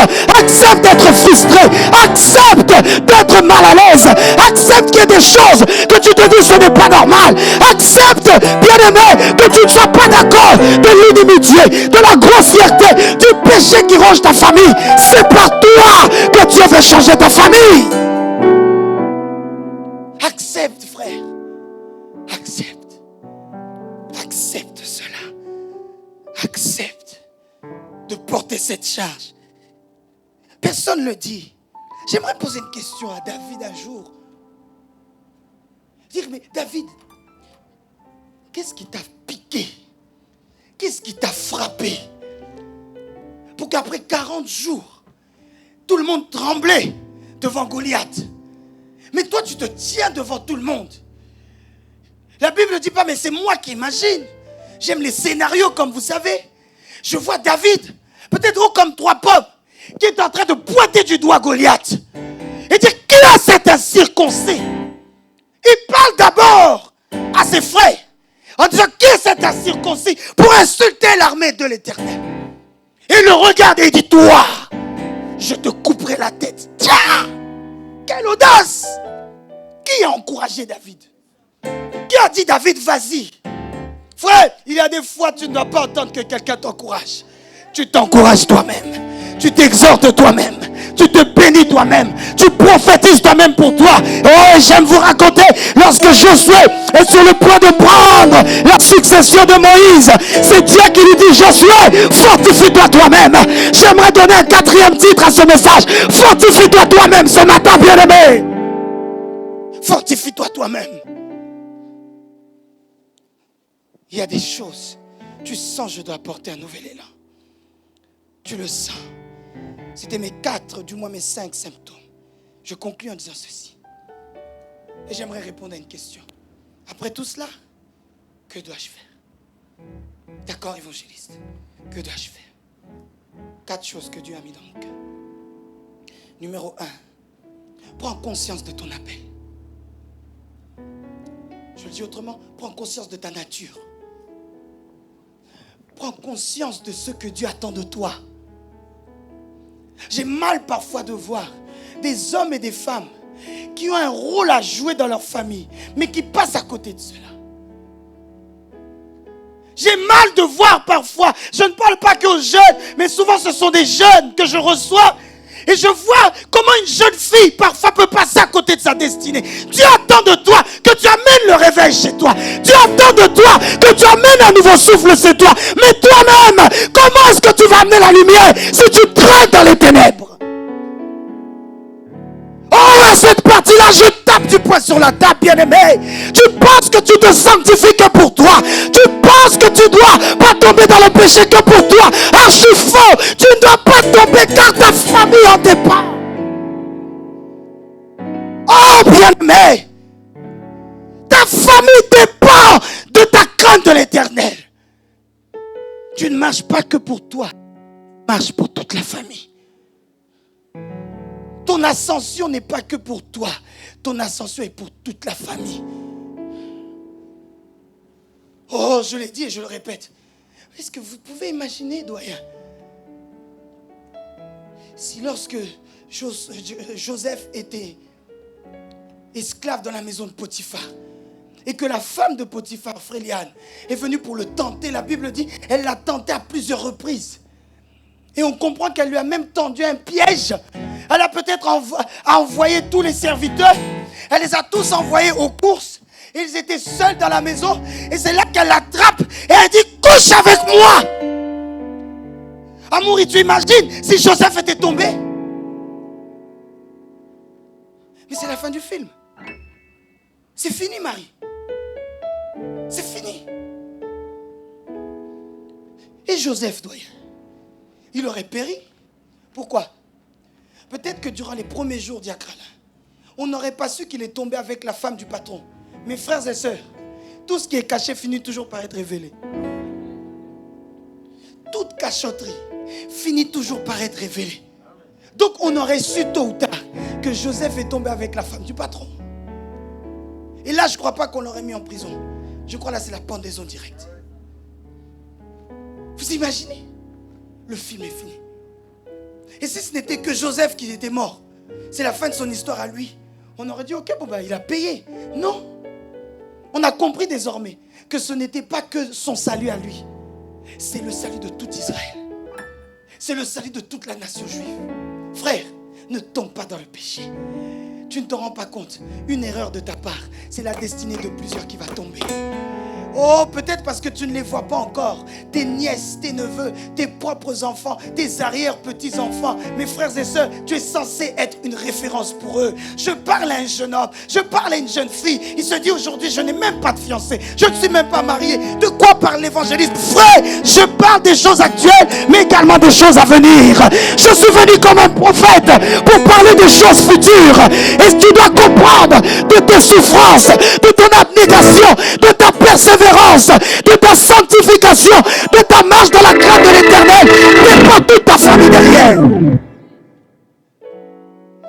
d'être frustré. Accepte d'être mal à l'aise. Accepte qu'il y ait des choses que tu te dis ce n'est pas normal. Accepte, bien-aimé, que tu ne sois pas d'accord de l'inimitié, de la grossièreté, du péché qui ronge ta famille. C'est par toi que Dieu veut changer ta famille. Accepte, frère. Accepte. Accepte cela. Accepte de porter cette charge. Personne ne le dit. J'aimerais poser une question à David un jour. Dire, mais David, qu'est-ce qui t'a piqué? Qu'est-ce qui t'a frappé? Pour qu'après 40 jours, tout le monde tremblait devant Goliath. Mais toi, tu te tiens devant tout le monde. La Bible ne dit pas, mais c'est moi qui imagine. J'aime les scénarios, comme vous savez. Je vois David, peut-être haut comme 3 pommes, qui est en train de pointer du doigt Goliath. Et dire, qui a cet incirconcis? Il parle d'abord à ses frères, en disant, qui est cet incirconcis pour insulter l'armée de l'Éternel? Et il le regarde et il dit, toi, je te couperai la tête. Tiens, quelle audace! Qui a encouragé David? Qui a dit, David, vas-y? Frère, il y a des fois, tu ne dois pas entendre que quelqu'un t'encourage. Tu t'encourages toi-même. Tu t'exhortes toi-même. Tu te bénis toi-même. Tu prophétises toi-même pour toi. Oh, j'aime vous raconter, lorsque Josué est sur le point de prendre la succession de Moïse, c'est Dieu qui lui dit, Josué, fortifie-toi toi-même. J'aimerais donner un 4e titre à ce message. Fortifie-toi toi-même ce matin, bien-aimé. Fortifie-toi toi-même. Il y a des choses, tu sens, je dois apporter un nouvel élan. Tu le sens. C'était mes 4, du moins mes 5 symptômes. Je conclus en disant ceci. Et j'aimerais répondre à une question. Après tout cela, que dois-je faire? D'accord, évangéliste. Que dois-je faire? 4 choses que Dieu a mis dans mon cœur. Numéro 1. Prends conscience de ton appel. Je le dis autrement, prends conscience de ta nature. Prends conscience de ce que Dieu attend de toi. J'ai mal parfois de voir des hommes et des femmes qui ont un rôle à jouer dans leur famille, mais qui passent à côté de cela. J'ai mal de voir parfois, je ne parle pas qu'aux jeunes, mais souvent ce sont des jeunes que je reçois. Et je vois comment une jeune fille parfois peut passer à côté de sa destinée. Dieu attend de toi que tu amènes le réveil chez toi. Dieu attend de toi que tu amènes un nouveau souffle chez toi. Mais toi-même, comment est-ce que tu vas amener la lumière si tu traînes dans les ténèbres? Oh, à cette partie-là, je tape du poing sur la table, bien-aimé. Tu penses que tu te sanctifies que pour toi. Tu penses que tu dois pas tomber dans le péché que pour toi. Archi faux. Tu ne dois pas tomber car ta famille en dépend. Oh, bien-aimé. Ta famille dépend de ta crainte de l'Éternel. Tu ne marches pas que pour toi. Tu marches pour toute la famille. Ton ascension n'est pas que pour toi. Ton ascension est pour toute la famille. Oh, je l'ai dit et je le répète. Est-ce que vous pouvez imaginer, doyen, si lorsque Joseph était esclave dans la maison de Potiphar et que la femme de Potiphar, Fréliane, est venue pour le tenter, la Bible dit, elle l'a tenté à plusieurs reprises. Et on comprend qu'elle lui a même tendu un piège. Elle a peut-être envoyé tous les serviteurs. Elle les a tous envoyés aux courses. Ils étaient seuls dans la maison. Et c'est là qu'elle l'attrape. Et elle dit, couche avec moi. Amourie, tu imagines si Joseph était tombé? Mais c'est la fin du film. C'est fini, Marie. C'est fini. Et Et Joseph, doyen, il aurait péri. Pourquoi? Peut-être que durant les premiers jours d'Yakrala, on n'aurait pas su qu'il est tombé avec la femme du patron. Mes frères et sœurs, tout ce qui est caché finit toujours par être révélé. Toute cachotterie finit toujours par être révélée. Donc on aurait su tôt ou tard que Joseph est tombé avec la femme du patron. Et là, je ne crois pas qu'on l'aurait mis en prison. Je crois là, c'est la pendaison directe. Vous imaginez? Le film est fini. Et si ce n'était que Joseph qui était mort, c'est la fin de son histoire à lui. On aurait dit, ok, bon ben, il a payé. Non. On a compris désormais que ce n'était pas que son salut à lui. C'est le salut de tout Israël. C'est le salut de toute la nation juive. Frère, ne tombe pas dans le péché. Tu ne te rends pas compte. Une erreur de ta part, c'est la destinée de plusieurs qui va tomber. Oh, peut-être parce que tu ne les vois pas encore. Tes nièces, tes neveux, tes propres enfants, tes arrière-petits-enfants. Mes frères et sœurs, tu es censé être une référence pour eux. Je parle à un jeune homme, je parle à une jeune fille. Il se dit aujourd'hui, je n'ai même pas de fiancé. Je ne suis même pas marié. De quoi parle l'évangéliste? Frère, je parle des choses actuelles, mais également des choses à venir. Je suis venu comme un prophète pour parler des choses futures. Et tu dois comprendre de tes souffrances, de ton abnégation, de ta persévérance, de ta sanctification, de ta marche dans la crainte de l'Éternel, dépend toute ta famille derrière.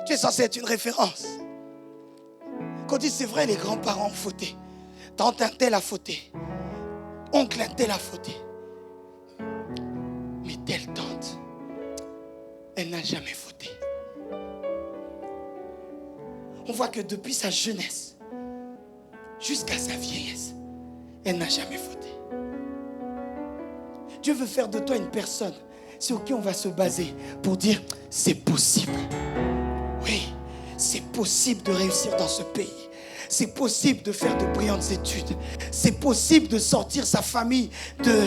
Tu es censé être une référence. Quand on dit c'est vrai, les grands-parents ont fauté, tante un tel a fauté, oncle un tel a fauté, mais telle tante, elle n'a jamais fauté. On voit que depuis sa jeunesse jusqu'à sa vieillesse, elle n'a jamais fauté. Dieu veut faire de toi une personne sur qui on va se baser pour dire c'est possible. Oui, c'est possible de réussir dans ce pays. C'est possible de faire de brillantes études. C'est possible de sortir sa famille de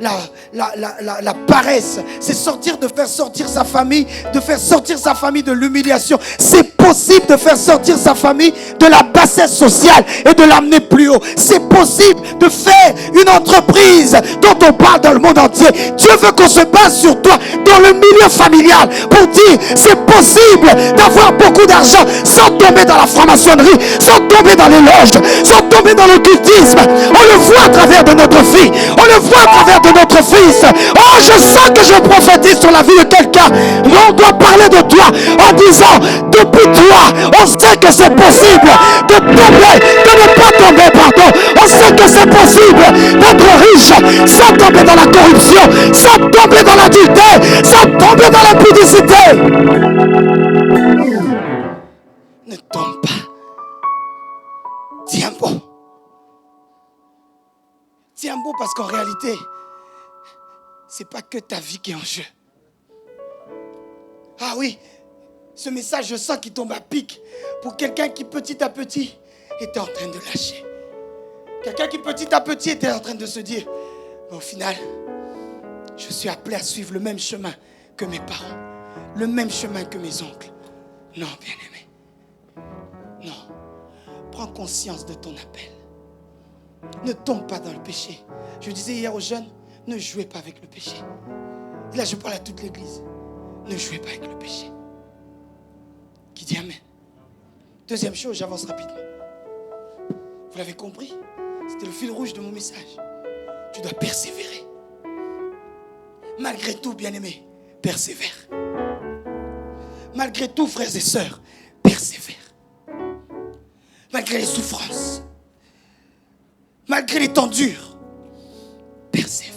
la paresse. C'est de faire sortir sa famille, de l'humiliation. C'est possible de faire sortir sa famille de la bassesse sociale et de l'amener plus haut. C'est possible de faire une entreprise dont on parle dans le monde entier. Dieu veut qu'on se base sur toi dans le milieu familial pour dire c'est possible d'avoir beaucoup d'argent sans tomber dans la franc-maçonnerie, sans tomber dans les loges, sans tomber dans l'occultisme. On le voit à travers de notre fille, on le voit à travers de notre fils. Oh, je sens que je prophétise sur la vie de quelqu'un. On doit parler de toi en disant depuis toi, on sait que c'est possible de tomber, de ne pas tomber, pardon. On sait que c'est possible d'être riche sans tomber dans la corruption, sans tomber dans l'adultère, sans tomber dans l'impudicité. Ne tombe pas. Tiens bon. Tiens bon parce qu'en réalité, c'est pas que ta vie qui est en jeu. Ah oui, ce message, je sens qu'il tombe à pic pour quelqu'un qui petit à petit était en train de lâcher. Quelqu'un qui petit à petit était en train de se dire, au final, je suis appelé à suivre le même chemin que mes parents, le même chemin que mes oncles. Non, bien-aimé. Non. Prends conscience de ton appel. Ne tombe pas dans le péché. Je disais hier aux jeunes, ne jouez pas avec le péché. Et là, je parle à toute l'église. Ne jouez pas avec le péché. Qui dit Amen. Deuxième chose, j'avance rapidement. Vous l'avez compris? C'était le fil rouge de mon message. Tu dois persévérer. Malgré tout, bien-aimé, persévère. Malgré tout, frères et sœurs, persévère. Malgré les souffrances, malgré les temps durs, persévère.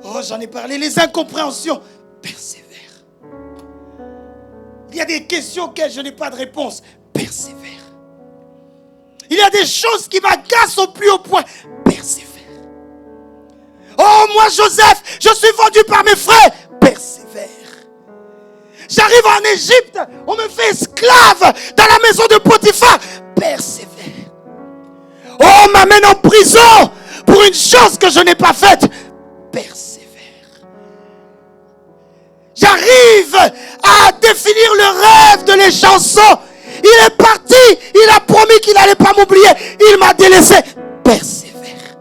Oh, j'en ai parlé, les incompréhensions, persévère. Il y a des questions auxquelles je n'ai pas de réponse, persévère. Il y a des choses qui m'agacent au plus haut point, persévère. Oh, moi, Joseph, je suis vendu par mes frères, persévère. J'arrive en Égypte, on me fait esclave dans la maison de Potiphar. Persévère. Oh, on m'amène en prison pour une chose que je n'ai pas faite. Persévère. J'arrive à définir le rêve de les chansons. Il est parti, il a promis qu'il n'allait pas m'oublier. Il m'a délaissé. Persévère.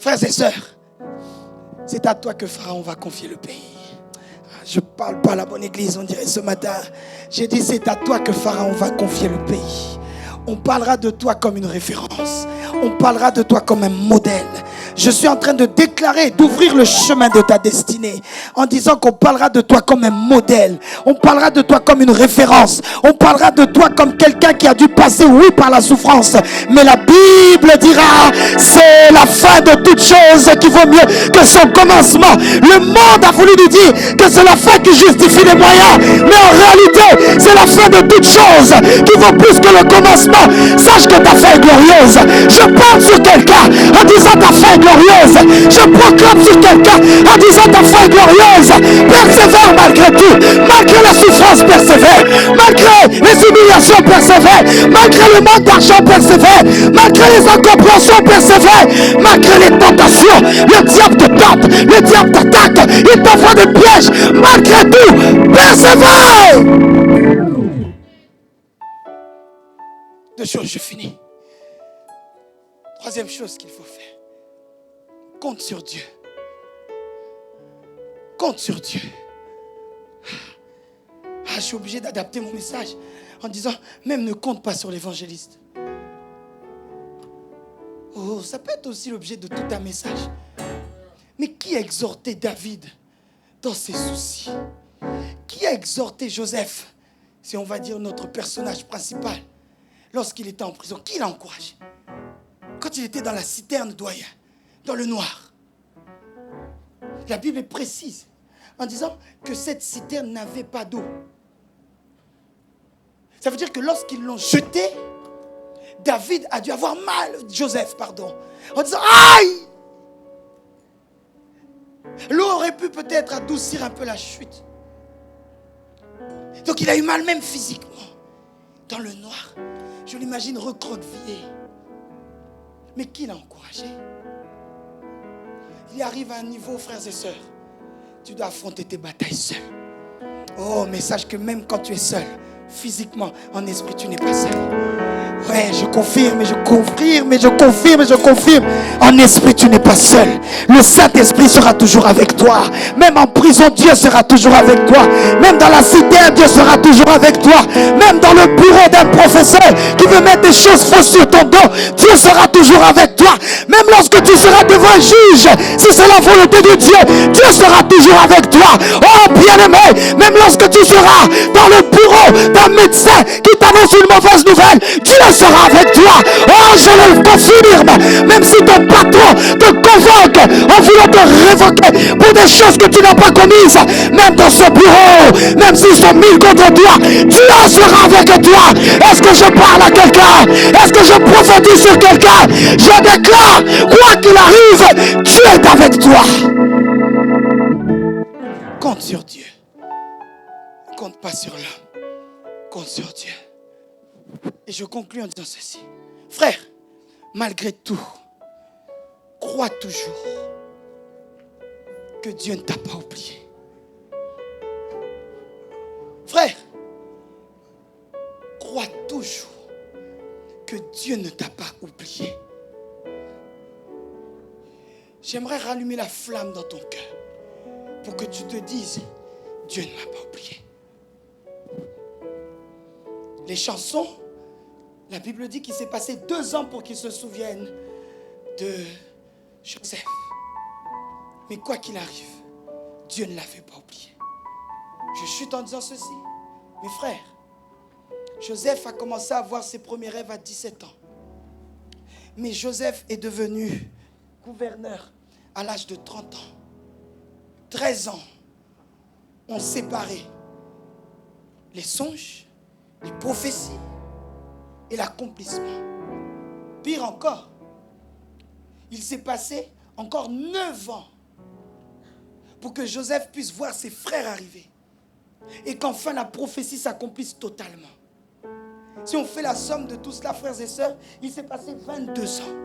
Frères et sœurs, c'est à toi que Pharaon va confier le pays. Je ne parle pas à la bonne église, on dirait ce matin. J'ai dit, c'est à toi que Pharaon va confier le pays. On parlera de toi comme une référence. On parlera de toi comme un modèle. Je suis en train de déclarer, d'ouvrir le chemin de ta destinée en disant qu'on parlera de toi comme un modèle. On parlera de toi comme une référence. On parlera de toi comme quelqu'un qui a dû passer, oui, par la souffrance. Mais la Bible dira, c'est la fin de toute chose qui vaut mieux que son commencement. Le monde a voulu nous dire que c'est la fin qui justifie les moyens. Mais en réalité, c'est la fin de toute chose qui vaut plus que le commencement. Sache que ta fin est glorieuse. Je parle sur quelqu'un en disant ta fin est glorieuse. Je proclame sur quelqu'un en disant ta fin est glorieuse. Persévère malgré tout. Malgré la souffrance, persévère. Malgré les humiliations, persévère. Malgré le manque d'argent, persévère. Malgré les incompréhensions, persévère. Malgré les tentations, le diable te tente, le diable t'attaque, il t'envoie des pièges. Malgré tout, persévère. Deux choses, je finis. Troisième chose qu'il faut faire. Compte sur Dieu. Compte sur Dieu. Je suis obligé d'adapter mon message en disant, même ne compte pas sur l'évangéliste. Oh, ça peut être aussi l'objet de tout un message. Mais qui a exhorté David dans ses soucis? Qui a exhorté Joseph, si on va dire notre personnage principal, lorsqu'il était en prison? Qui l'a encouragé? Quand il était dans la citerne doyen, dans le noir. La Bible est précise en disant que cette citerne n'avait pas d'eau. Ça veut dire que lorsqu'ils l'ont jeté, David a dû avoir mal, Joseph, pardon, en disant aïe! L'eau aurait pu peut-être adoucir un peu la chute. Donc il a eu mal même physiquement. Dans le noir, je l'imagine recroquevillé. Mais qui l'a encouragé? Il arrive à un niveau, frères et sœurs, tu dois affronter tes batailles seul. Oh, mais sache que même quand tu es seul, physiquement, en esprit, tu n'es pas seul. Ouais, je confirme, je confirme, je confirme, je confirme. En esprit, tu n'es pas seul. Le Saint-Esprit sera toujours avec toi. Même en prison, Dieu sera toujours avec toi. Même dans la cité, Dieu sera toujours avec toi. Même dans le bureau d'un professeur qui veut mettre des choses fausses sur ton dos, Dieu sera toujours avec toi. Même lorsque tu seras devant un juge, si c'est la volonté de Dieu, Dieu sera toujours avec toi. Oh, bien-aimé, même lorsque tu seras dans le bureau d'un médecin qui t'annonce une mauvaise nouvelle, Dieu sera avec toi. Oh, je le confirme. Même si ton patron te convoque en voulant te révoquer pour des choses que tu n'as pas commises, même dans ce bureau, même s'ils sont 1000 contre toi, Dieu sera avec toi. Est-ce que je parle à quelqu'un? Est-ce que je prophétise sur quelqu'un? Je déclare, quoi qu'il arrive, Dieu est avec toi. Compte sur Dieu. Compte pas sur l'homme. Compte sur Dieu. Et je conclue en disant ceci. Frère, malgré tout, crois toujours que Dieu ne t'a pas oublié. Frère, crois toujours que Dieu ne t'a pas oublié. J'aimerais rallumer la flamme dans ton cœur pour que tu te dises, Dieu ne m'a pas oublié. Les chansons, la Bible dit qu'il s'est passé 2 ans pour qu'ils se souviennent de Joseph. Mais quoi qu'il arrive, Dieu ne l'avait pas oublié. Je chute en disant ceci. Mes frères, Joseph a commencé à avoir ses premiers rêves à 17 ans. Mais Joseph est devenu gouverneur à l'âge de 30 ans. 13 ans ont séparé les songes, les prophéties et l'accomplissement. Pire encore, il s'est passé encore 9 ans pour que Joseph puisse voir ses frères arriver et qu'enfin la prophétie s'accomplisse totalement. Si on fait la somme de tout cela, frères et sœurs, il s'est passé 22 ans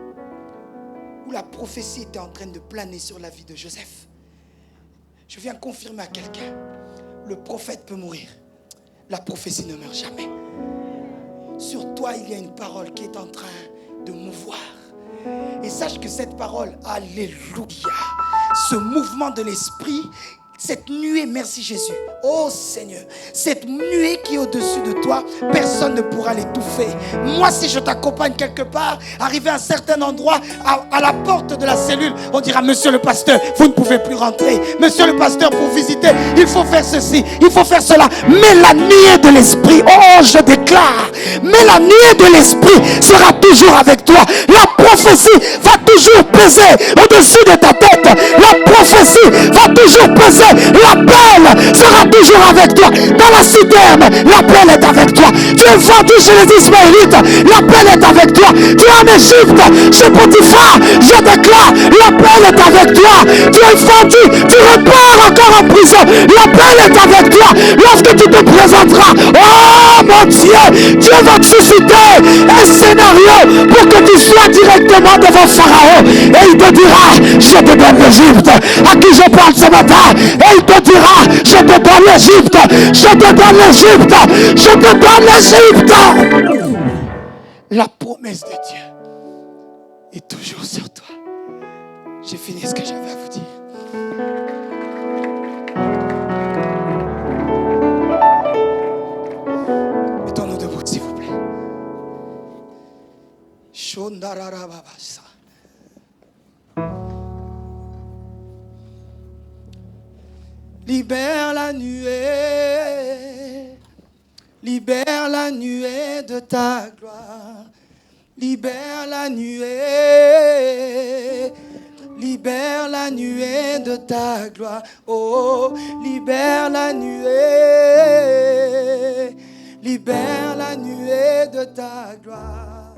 où la prophétie était en train de planer sur la vie de Joseph. Je viens confirmer à quelqu'un, le prophète peut mourir, la prophétie ne meurt jamais. Sur toi, il y a une parole qui est en train de mouvoir. Et sache que cette parole, alléluia, ce mouvement de l'esprit, cette nuée, merci Jésus, oh Seigneur, cette nuée qui est au-dessus de toi, personne ne pourra l'étouffer. Moi, si je t'accompagne quelque part, arrivé à un certain endroit, à la porte de la cellule, on dira, monsieur le pasteur, vous ne pouvez plus rentrer. Monsieur le pasteur, pour visiter, il faut faire ceci, il faut faire cela. Mais la nuée de l'esprit, oh je déclare, mais la nuée de l'esprit sera toujours avec toi. La prophétie va toujours peser au-dessus de ta tête. La prophétie va toujours peser. L'appel sera toujours avec toi. Dans la citerne, l'appel est avec toi. Tu es vendu chez les Ismaélites, l'appel est avec toi. Tu es en Égypte, chez Potiphar, je déclare, l'appel est avec toi. Tu es vendu, tu repars encore en prison, l'appel est avec toi. Lorsque tu te présenteras, oh mon Dieu, Dieu va te susciter un scénario pour que tu sois directement devant Pharaon. Et il te dira, je te donne l'Égypte. À qui je parle ce matin? Et il te dira, je te donne l'Égypte, je te donne l'Égypte, je te donne l'Égypte. La promesse de Dieu est toujours sur toi. J'ai fini ce que j'avais à vous dire. Mettons-nous debout, s'il vous plaît. Shondararababasa. Libère la nuée de ta gloire. Libère la nuée de ta gloire. Oh, libère la nuée de ta gloire.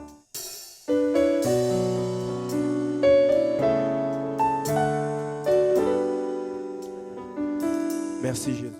Merci Jésus.